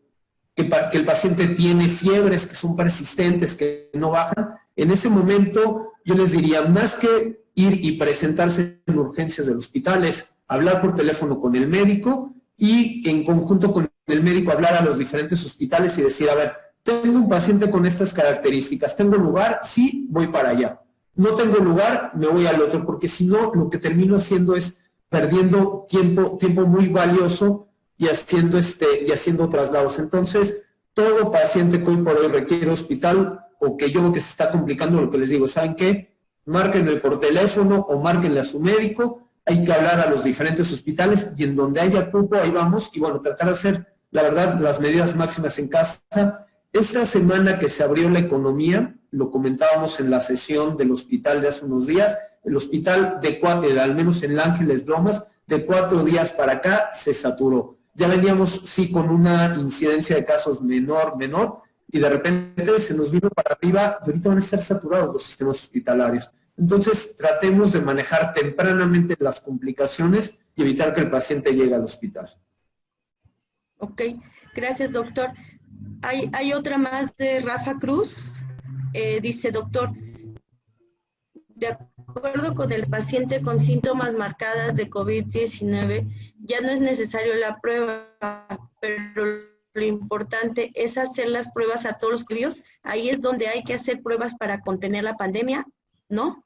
el paciente tiene fiebres que son persistentes, que no bajan, en ese momento yo les diría, más que ir y presentarse en urgencias del hospital, es hablar por teléfono con el médico y en conjunto con el médico hablar a los diferentes hospitales y decir, a ver, tengo un paciente con estas características, ¿tengo lugar? Sí, voy para allá. No tengo lugar, me voy al otro, porque si no, lo que termino haciendo es perdiendo tiempo muy valioso y haciendo traslados. Entonces, todo paciente que hoy por hoy requiere hospital o que yo creo que se está complicando, lo que les digo, ¿saben qué? Márquenle por teléfono o márquenle a su médico, hay que hablar a los diferentes hospitales y en donde haya cupo, ahí vamos, y bueno, tratar de hacer, la verdad, las medidas máximas en casa. Esta semana que se abrió la economía, lo comentábamos en la sesión del hospital de hace unos días, el hospital al menos en Ángeles Lomas, de 4 días para acá se saturó. Ya veníamos, sí, con una incidencia de casos menor, y de repente se nos vino para arriba, y ahorita van a estar saturados los sistemas hospitalarios. Entonces, tratemos de manejar tempranamente las complicaciones y evitar que el paciente llegue al hospital. Ok, gracias, doctor. Hay otra más de Rafa Cruz. Dice, doctor, de acuerdo con el paciente con síntomas marcadas de COVID-19, ya no es necesario la prueba, pero lo importante es hacer las pruebas a todos los crios. Ahí es donde hay que hacer pruebas para contener la pandemia, ¿no?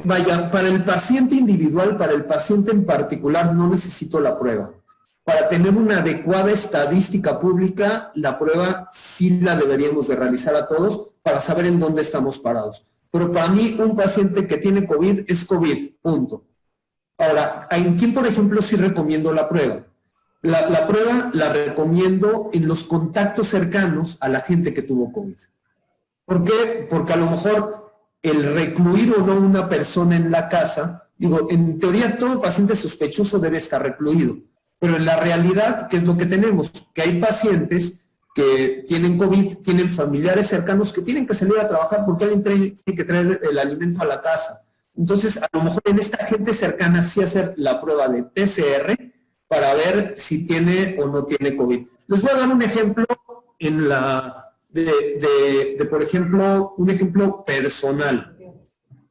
Vaya, para el paciente individual, para el paciente en particular, no necesito la prueba. Para tener una adecuada estadística pública, la prueba sí la deberíamos de realizar a todos para saber en dónde estamos parados. Pero para mí, un paciente que tiene COVID es COVID, punto. Ahora, ¿en quién, por ejemplo, sí recomiendo la prueba? La prueba la recomiendo en los contactos cercanos a la gente que tuvo COVID. ¿Por qué? Porque a lo mejor el recluir o no una persona en la casa, digo, en teoría todo paciente sospechoso debe estar recluido, pero en la realidad, ¿qué es lo que tenemos? Que hay pacientes que tienen COVID, tienen familiares cercanos que tienen que salir a trabajar porque alguien tiene que traer el alimento a la casa. Entonces, a lo mejor en esta gente cercana sí hacer la prueba de PCR para ver si tiene o no tiene COVID. Les voy a dar un ejemplo por ejemplo, un ejemplo personal.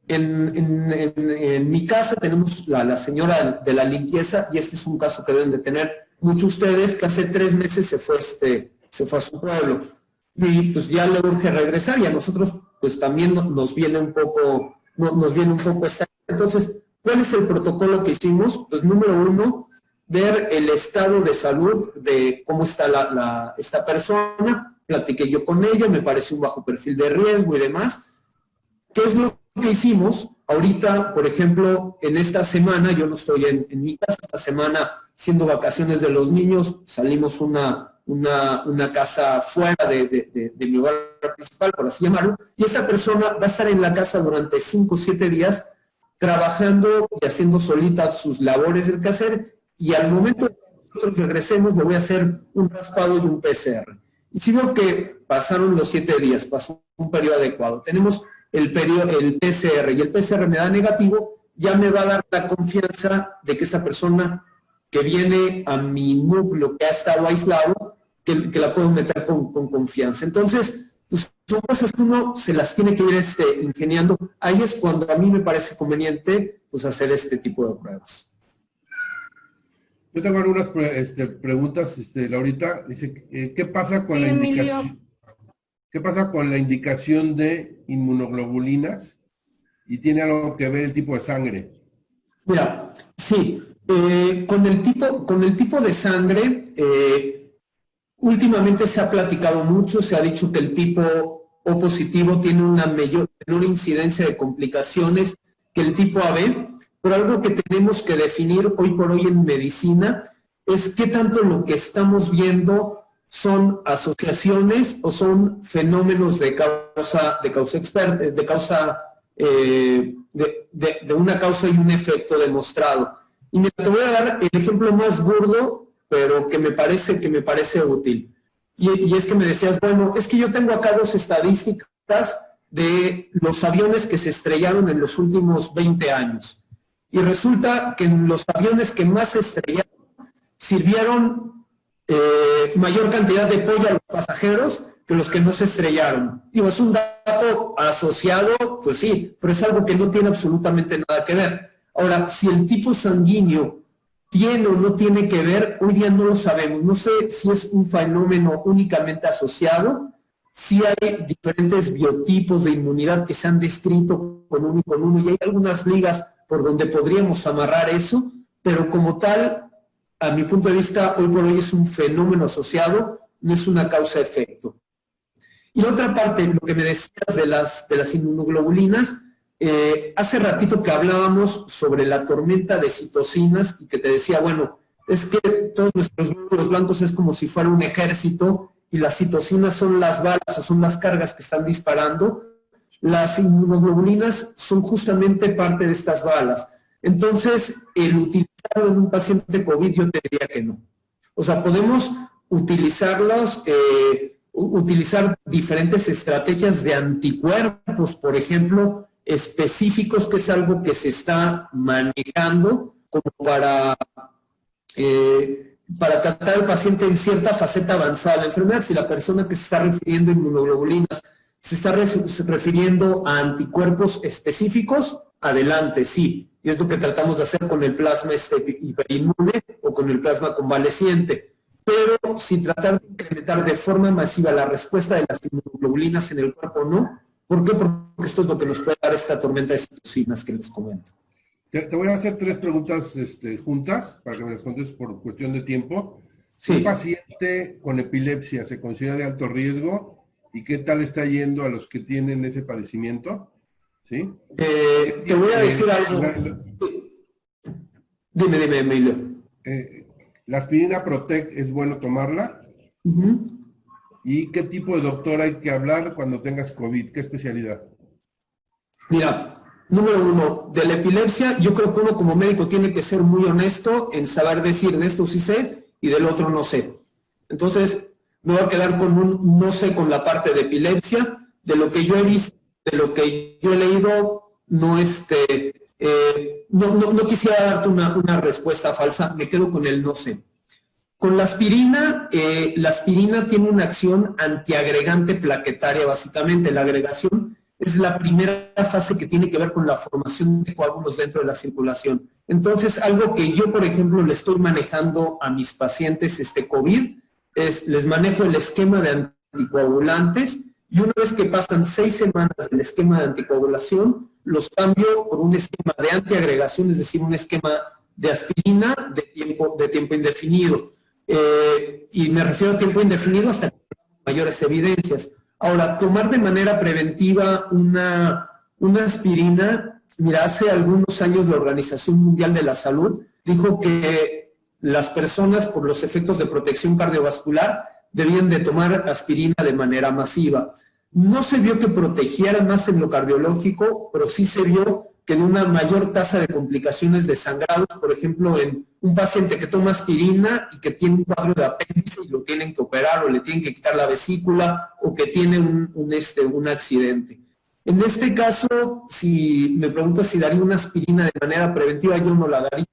En mi casa tenemos la señora de la limpieza, y este es un caso que deben de tener muchos de ustedes, que hace 3 meses se fue a su pueblo. Y pues ya le urge regresar, y a nosotros pues también nos viene un poco esta. Entonces, ¿cuál es el protocolo que hicimos? Pues número 1, ver el estado de salud de cómo está esta persona. Platiqué yo con ella, me parece un bajo perfil de riesgo y demás. ¿Qué es lo que hicimos? Ahorita, por ejemplo, en esta semana, yo no estoy en mi casa, esta semana, siendo vacaciones de los niños, salimos una casa fuera de mi hogar principal, por así llamarlo, y esta persona va a estar en la casa durante 5 o 7 días, trabajando y haciendo solita sus labores del quehacer, y al momento de que nosotros regresemos, le voy a hacer un raspado y un PCR. Y si veo que pasaron los 7 días, pasó un periodo adecuado, tenemos el PCR, y el PCR me da negativo, ya me va a dar la confianza de que esta persona que viene a mi núcleo, que ha estado aislado, que la puedo meter con confianza. Entonces, pues, son cosas que uno se las tiene que ir ingeniando. Ahí es cuando a mí me parece conveniente pues, hacer este tipo de pruebas. Yo tengo algunas preguntas, Laurita. Dice, ¿qué pasa con la indicación? ¿Qué pasa con la indicación de inmunoglobulinas? ¿Y tiene algo que ver el tipo de sangre? Mira, sí. Con el tipo de sangre, últimamente se ha platicado mucho, se ha dicho que el tipo O positivo tiene una menor incidencia de complicaciones que el tipo AB, pero algo que tenemos que definir hoy por hoy en medicina es qué tanto lo que estamos viendo son asociaciones o son fenómenos de una causa y un efecto demostrado. Y te voy a dar el ejemplo más burdo, pero que me parece útil. Y es que me decías, bueno, es que yo tengo acá 2 estadísticas de los aviones que se estrellaron en los últimos 20 años. Y resulta que en los aviones que más se estrellaron, sirvieron mayor cantidad de pollo a los pasajeros que los que no se estrellaron. Digo, es un dato asociado, pues sí, pero es algo que no tiene absolutamente nada que ver. Ahora, si el tipo sanguíneo tiene o no tiene que ver, hoy día no lo sabemos. No sé si es un fenómeno únicamente asociado, si hay diferentes biotipos de inmunidad que se han descrito con uno, y hay algunas ligas por donde podríamos amarrar eso, pero como tal, a mi punto de vista, hoy por hoy es un fenómeno asociado, no es una causa-efecto. Y la otra parte, lo que me decías de las inmunoglobulinas, hace ratito que hablábamos sobre la tormenta de citocinas y que te decía, bueno, es que todos nuestros glóbulos blancos es como si fuera un ejército y las citocinas son las balas o son las cargas que están disparando. Las inmunoglobulinas son justamente parte de estas balas. Entonces, el utilizarlo en un paciente COVID, yo te diría que no. O sea, podemos utilizarlos, utilizar diferentes estrategias de anticuerpos, por ejemplo, específicos, que es algo que se está manejando como para tratar al paciente en cierta faceta avanzada de la enfermedad. Si la persona que se está refiriendo a inmunoglobulinas se está refiriendo a anticuerpos específicos, adelante, sí. Y es lo que tratamos de hacer con el plasma hiperinmune o con el plasma convaleciente. pero si tratar de incrementar de forma masiva la respuesta de las inmunoglobulinas en el cuerpo, no. ¿Por qué? Porque esto es lo que nos puede dar esta tormenta de citocinas que les comento. Te voy a hacer 3 preguntas juntas para que me las contestes por cuestión de tiempo. Sí. ¿Un paciente con epilepsia se considera de alto riesgo? ¿Y qué tal está yendo a los que tienen ese padecimiento? ¿Sí? Te voy a decir algo. Dime, Emilio. ¿La aspirina Protect es bueno tomarla? ¿Y qué tipo de doctor hay que hablar cuando tengas COVID? ¿Qué especialidad? Mira, número 1, de la epilepsia, yo creo que uno como médico tiene que ser muy honesto en saber decir de esto sí sé y del otro no sé. Entonces, me voy a quedar con un no sé con la parte de epilepsia. De lo que yo he visto, de lo que yo he leído, no quisiera darte una respuesta falsa, me quedo con el no sé. Con la aspirina tiene una acción antiagregante plaquetaria, básicamente. La agregación es la primera fase que tiene que ver con la formación de coágulos dentro de la circulación. Entonces, algo que yo, por ejemplo, le estoy manejando a mis pacientes COVID, les manejo el esquema de anticoagulantes y una vez que pasan 6 semanas del esquema de anticoagulación, los cambio por un esquema de antiagregación, es decir, un esquema de aspirina de tiempo indefinido. Y me refiero a tiempo indefinido hasta que tengamos mayores evidencias. Ahora, tomar de manera preventiva una aspirina, mira, hace algunos años la Organización Mundial de la Salud dijo que las personas, por los efectos de protección cardiovascular, debían de tomar aspirina de manera masiva. No se vio que protegiera más en lo cardiológico, pero sí se vio que en una mayor tasa de complicaciones de sangrados, por ejemplo, en un paciente que toma aspirina y que tiene un cuadro de apéndice y lo tienen que operar o le tienen que quitar la vesícula o que tiene un accidente. En este caso, si me preguntas si daría una aspirina de manera preventiva, yo no la daría,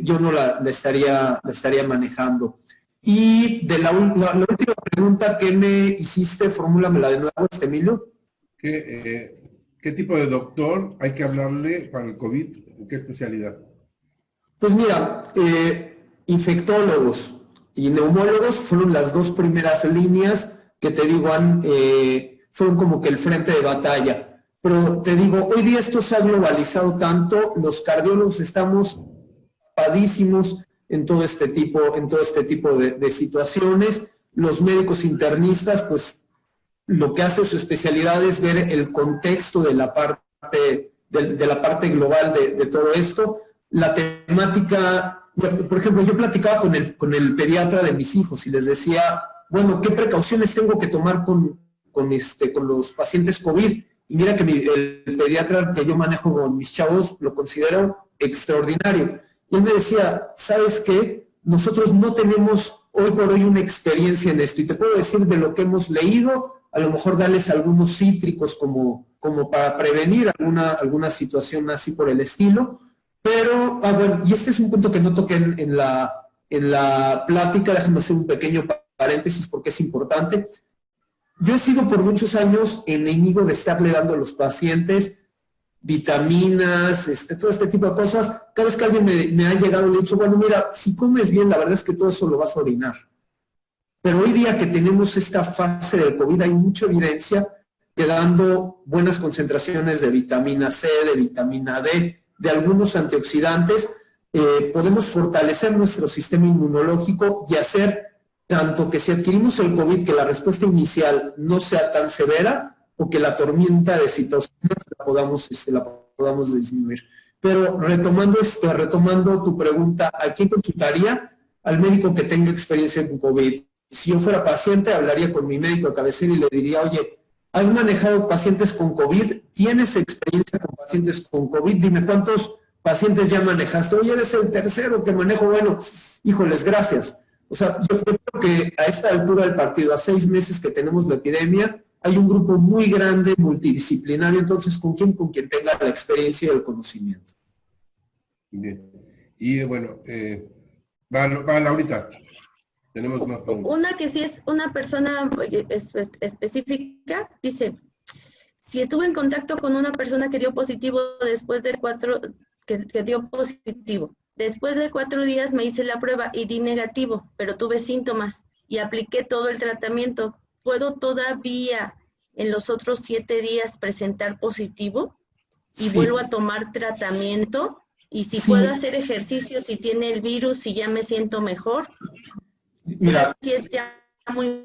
yo no la estaría manejando. Y de la última pregunta que me hiciste, formúlamela de nuevo, Emilio. ¿Qué tipo de doctor hay que hablarle para el COVID? ¿En qué especialidad? Pues mira, infectólogos y neumólogos fueron las 2 primeras líneas que te digo fueron como que el frente de batalla. Pero te digo, hoy día esto se ha globalizado tanto, los cardiólogos estamos padísimos en todo este tipo de situaciones. Los médicos internistas, pues lo que hace su especialidad es ver el contexto de la parte global de todo esto. La temática, por ejemplo, yo platicaba con el pediatra de mis hijos y les decía, bueno, ¿qué precauciones tengo que tomar con los pacientes COVID? Y mira que el pediatra que yo manejo con mis chavos lo considero extraordinario. Y él me decía, ¿sabes qué? Nosotros no tenemos hoy por hoy una experiencia en esto y te puedo decir de lo que hemos leído, a lo mejor darles algunos cítricos como para prevenir alguna situación así por el estilo. Pero, bueno, y este es un punto que no toqué en la plática, déjame hacer un pequeño paréntesis porque es importante. Yo he sido por muchos años enemigo de estarle dando a los pacientes vitaminas, todo este tipo de cosas. Cada vez que alguien me ha llegado y le he dicho, bueno, mira, si comes bien, la verdad es que todo eso lo vas a orinar. Pero hoy día que tenemos esta fase del COVID, hay mucha evidencia que dando buenas concentraciones de vitamina C, de vitamina D, de algunos antioxidantes, podemos fortalecer nuestro sistema inmunológico y hacer tanto que si adquirimos el COVID, que la respuesta inicial no sea tan severa o que la tormenta de citocinas la podamos disminuir. Pero retomando tu pregunta, ¿a quién consultaría? Al médico que tenga experiencia con COVID. Si yo fuera paciente, hablaría con mi médico de cabecera y le diría, oye, ¿has manejado pacientes con COVID? ¿Tienes experiencia con pacientes con COVID? Dime, ¿cuántos pacientes ya manejaste? Oye, eres el tercero que manejo. Bueno, híjoles, gracias. O sea, yo creo que a esta altura del partido, a 6 meses que tenemos la epidemia, hay un grupo muy grande, multidisciplinario, entonces, ¿con quién? Con quien tenga la experiencia y el conocimiento. Bien. Y bueno, va Laurita. Tenemos más preguntas. Una que sí es una persona específica, dice, si estuve en contacto con una persona que dio positivo después del 4, que dio positivo, Después de 4 días me hice la prueba y di negativo, pero tuve síntomas y apliqué todo el tratamiento. ¿Puedo todavía en los otros 7 días presentar positivo? Y Sí. vuelvo a tomar tratamiento. Y si Sí. puedo hacer ejercicio, si tiene el virus, si ya me siento mejor. Mira, Si es ya muy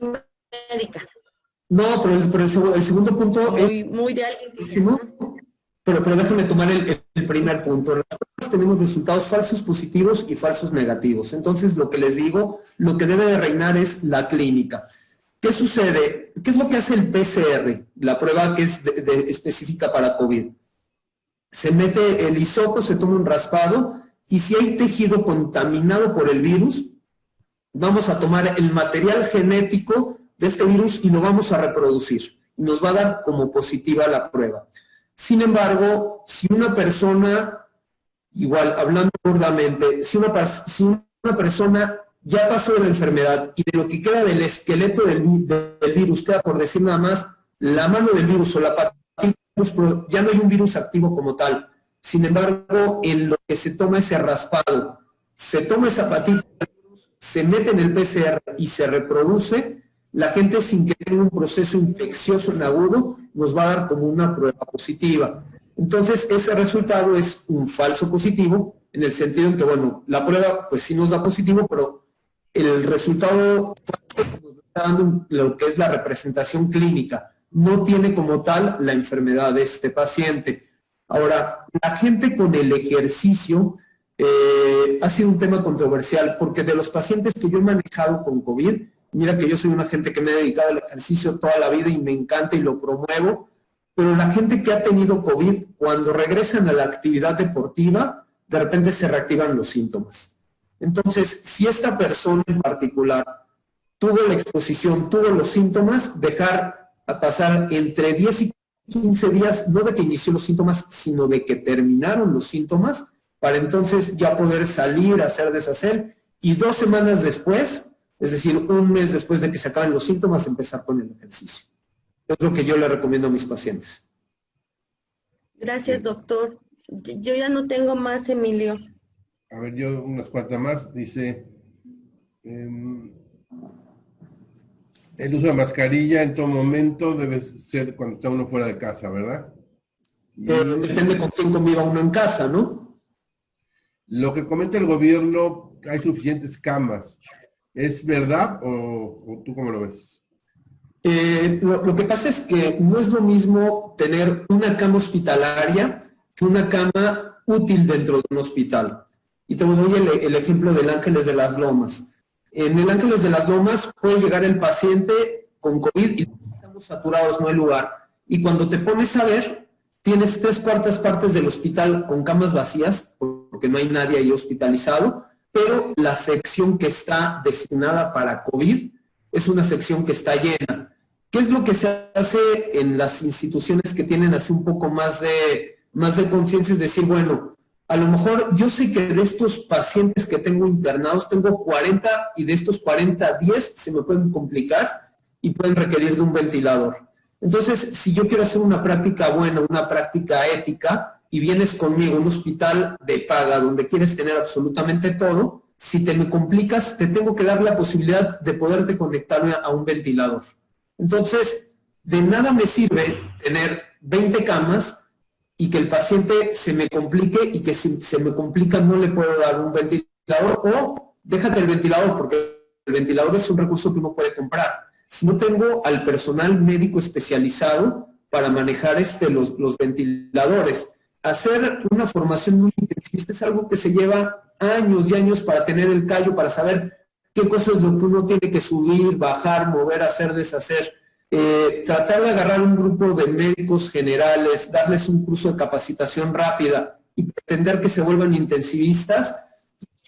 médica. no, pero el segundo punto es Muy de alguien que buenísimo, pero déjame tomar el primer punto. Las pruebas tenemos resultados falsos positivos y falsos negativos. Entonces, lo que les digo, lo que debe de reinar es la clínica. ¿Qué sucede? ¿Qué es lo que hace el PCR? La prueba que es específica para COVID. Se mete el hisopo, se toma un raspado, y si hay tejido contaminado por el virus, vamos a tomar el material genético de este virus y lo vamos a reproducir. Y nos va a dar como positiva la prueba. Sin embargo, si una persona, igual hablando burdamente, si una persona ya pasó de la enfermedad y de lo que queda del esqueleto del virus, queda por decir nada más la mano del virus o la patita, ya no hay un virus activo como tal. Sin embargo, en lo que se toma ese raspado, se toma esa patita, se mete en el PCR y se reproduce, la gente sin que tenga un proceso infeccioso en agudo nos va a dar como una prueba positiva. Entonces, ese resultado es un falso positivo, en el sentido en que, bueno, la prueba pues sí nos da positivo, pero el resultado falso nos está dando lo que es la representación clínica. No tiene como tal la enfermedad de este paciente. Ahora, la gente con el ejercicio ha sido un tema controversial, porque de los pacientes que yo he manejado con COVID, mira que yo soy una gente que me he dedicado al ejercicio toda la vida y me encanta y lo promuevo, pero la gente que ha tenido COVID, cuando regresan a la actividad deportiva, de repente se reactivan los síntomas. Entonces, si esta persona en particular tuvo la exposición, tuvo los síntomas, dejar a pasar entre 10 y 15 días, no de que inició los síntomas, sino de que terminaron los síntomas, para entonces ya poder salir, hacer, deshacer, y 2 semanas después, es decir, 1 mes después de que se acaben los síntomas, empezar con el ejercicio. Es lo que yo le recomiendo a mis pacientes. Gracias, doctor. Yo ya no tengo más, Emilio. A ver, yo unas cuantas más. Dice, el uso de mascarilla en todo momento debe ser cuando está uno fuera de casa, ¿verdad? Depende con quién conviva uno en casa, ¿no? Lo que comenta el gobierno, hay suficientes camas. ¿Es verdad o tú cómo lo ves? Lo que pasa es que no es lo mismo tener una cama hospitalaria que una cama útil dentro de un hospital. Y te doy el ejemplo del Ángeles de las Lomas. En el Ángeles de las Lomas puede llegar el paciente con COVID y estamos saturados, no hay lugar. Y cuando te pones a ver, tienes 3/4 partes del hospital con camas vacías, porque no hay nadie ahí hospitalizado, pero la sección que está destinada para COVID es una sección que está llena. ¿Qué es lo que se hace en las instituciones que tienen así un poco más de conciencia? Es decir, bueno, a lo mejor yo sé que de estos pacientes que tengo internados, tengo 40 y de estos 40, 10 se me pueden complicar y pueden requerir de un ventilador. Entonces, si yo quiero hacer una práctica buena, una práctica ética, y vienes conmigo a un hospital de paga donde quieres tener absolutamente todo, si te me complicas, te tengo que dar la posibilidad de poderte conectar a un ventilador. Entonces, de nada me sirve tener 20 camas y que el paciente se me complique y que si se me complica no le puedo dar un ventilador, o déjate el ventilador, porque el ventilador es un recurso que uno puede comprar. Si no tengo al personal médico especializado para manejar los ventiladores, hacer una formación muy intensista es algo que se lleva años y años para tener el callo, para saber qué cosas es lo que uno tiene que subir, bajar, mover, hacer, deshacer. Tratar de agarrar un grupo de médicos generales, darles un curso de capacitación rápida y pretender que se vuelvan intensivistas,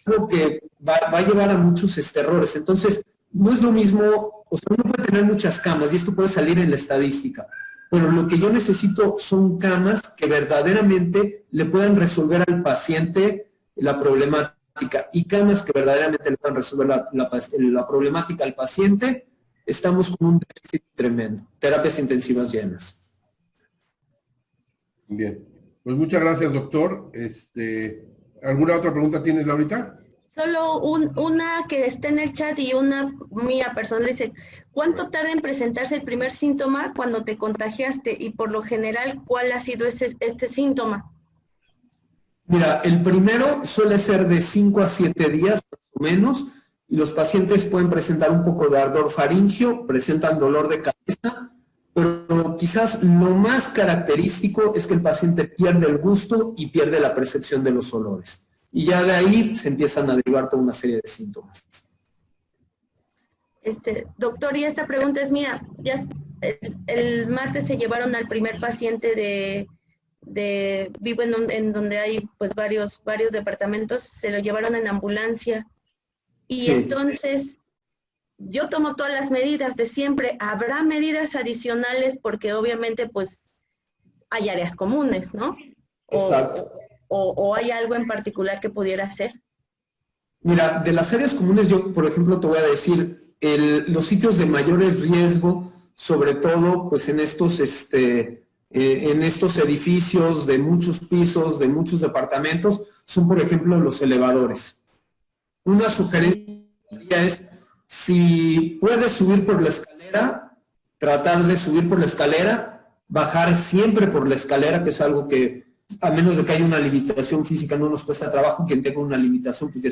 creo que va a llevar a muchos errores. Entonces, no es lo mismo, o sea, uno puede tener muchas camas y esto puede salir en la estadística, pero lo que yo necesito son camas que verdaderamente le puedan resolver al paciente la problemática, y camas que verdaderamente le puedan resolver la problemática al paciente. Estamos con un déficit tremendo. Terapias intensivas llenas. Bien. Pues muchas gracias, doctor. ¿Alguna otra pregunta tienes, Laurita? Solo una que está en el chat y una mía personal. Dice, ¿cuánto tarda en presentarse el primer síntoma cuando te contagiaste? Y por lo general, ¿cuál ha sido este síntoma? Mira, el primero suele ser de 5 a 7 días, más o menos, y los pacientes pueden presentar un poco de ardor faríngeo, presentan dolor de cabeza, pero quizás lo más característico es que el paciente pierde el gusto y pierde la percepción de los olores. Y ya de ahí se empiezan a derivar toda una serie de síntomas. Doctor, y esta pregunta es mía. Ya el martes se llevaron al primer paciente vivo en donde hay pues varios departamentos, se lo llevaron en ambulancia. Y Sí. entonces, yo tomo todas las medidas de siempre. ¿Habrá medidas adicionales? Porque obviamente pues hay áreas comunes, ¿no? Exacto. ¿O hay algo en particular que pudiera hacer? Mira, de las áreas comunes yo, por ejemplo, te voy a decir, los sitios de mayores riesgo, sobre todo pues en estos edificios de muchos pisos, de muchos departamentos, son por ejemplo los elevadores. Una sugerencia es, si puedes subir por la escalera, tratar de subir por la escalera, bajar siempre por la escalera, que es algo que, a menos de que haya una limitación física, no nos cuesta trabajo. Quien tenga una limitación, pues ya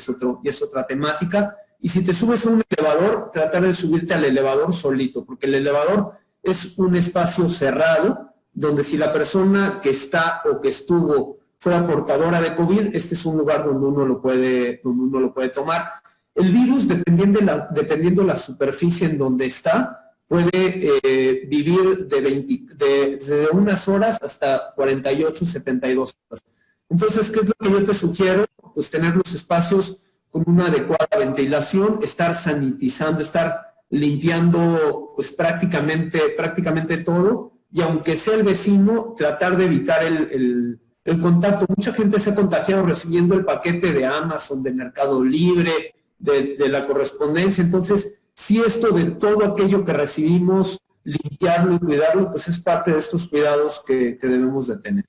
es otra temática. Y si te subes a un elevador, tratar de subirte al elevador solito, porque el elevador es un espacio cerrado, donde si la persona que está o que estuvo fuera portadora de COVID, este es un lugar donde uno lo puede tomar. El virus, dependiendo la superficie en donde está, puede vivir desde unas horas hasta 48, 72 horas. Entonces, ¿qué es lo que yo te sugiero? Pues tener los espacios con una adecuada ventilación, estar sanitizando, estar limpiando pues prácticamente todo, y aunque sea el vecino, tratar de evitar el contacto. Mucha gente se ha contagiado recibiendo el paquete de Amazon, de Mercado Libre, de la correspondencia. Entonces, si esto de todo aquello que recibimos, limpiarlo y cuidarlo, pues es parte de estos cuidados que debemos de tener.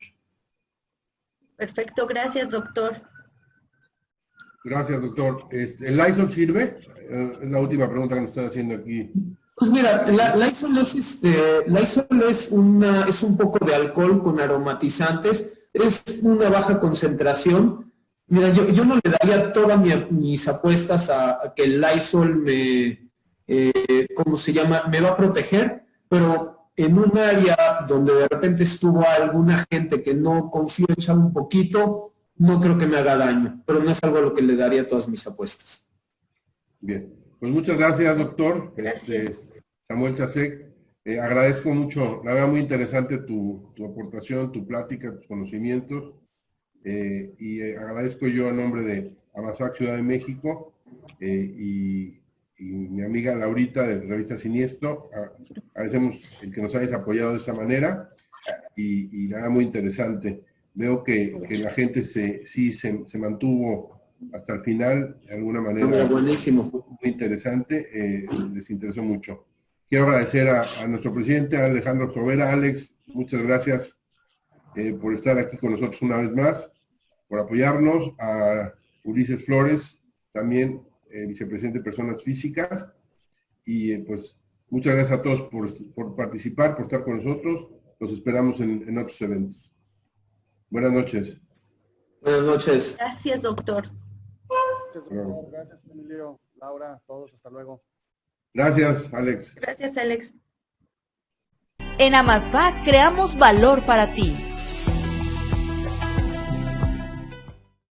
Perfecto, gracias, doctor. Gracias, doctor. ¿El Lysol sirve? Es la última pregunta que nos están haciendo aquí. Pues mira, Lysol es un poco de alcohol con aromatizantes, es una baja concentración. Mira, yo no le daría todas mis apuestas a que el Lysol me va a proteger, pero en un área donde de repente estuvo alguna gente que no confío en echar un poquito, no creo que me haga daño, pero no es algo a lo que le daría todas mis apuestas. Bien, pues muchas gracias, doctor. Gracias. Samuel Chasek. Agradezco mucho, la verdad muy interesante tu aportación, tu plática, tus conocimientos. Y agradezco yo en nombre de Amazac Ciudad de México y mi amiga Laurita de Revista Siniestro. Agradecemos el que nos hayas apoyado de esa manera y la verdad muy interesante. Veo que la gente se mantuvo hasta el final, de alguna manera. Buenísimo. Muy interesante, les interesó mucho. Quiero agradecer a nuestro presidente Alejandro Sobera. Alex, muchas gracias por estar aquí con nosotros una vez más, por apoyarnos, a Ulises Flores, también vicepresidente de Personas Físicas, y pues muchas gracias a todos por participar, por estar con nosotros. Los esperamos en otros eventos. Buenas noches. Buenas noches. Gracias, doctor. Gracias, Emilio, Laura, todos, hasta luego. Gracias, Alex. Gracias, Alex. En Amazfag creamos valor para ti.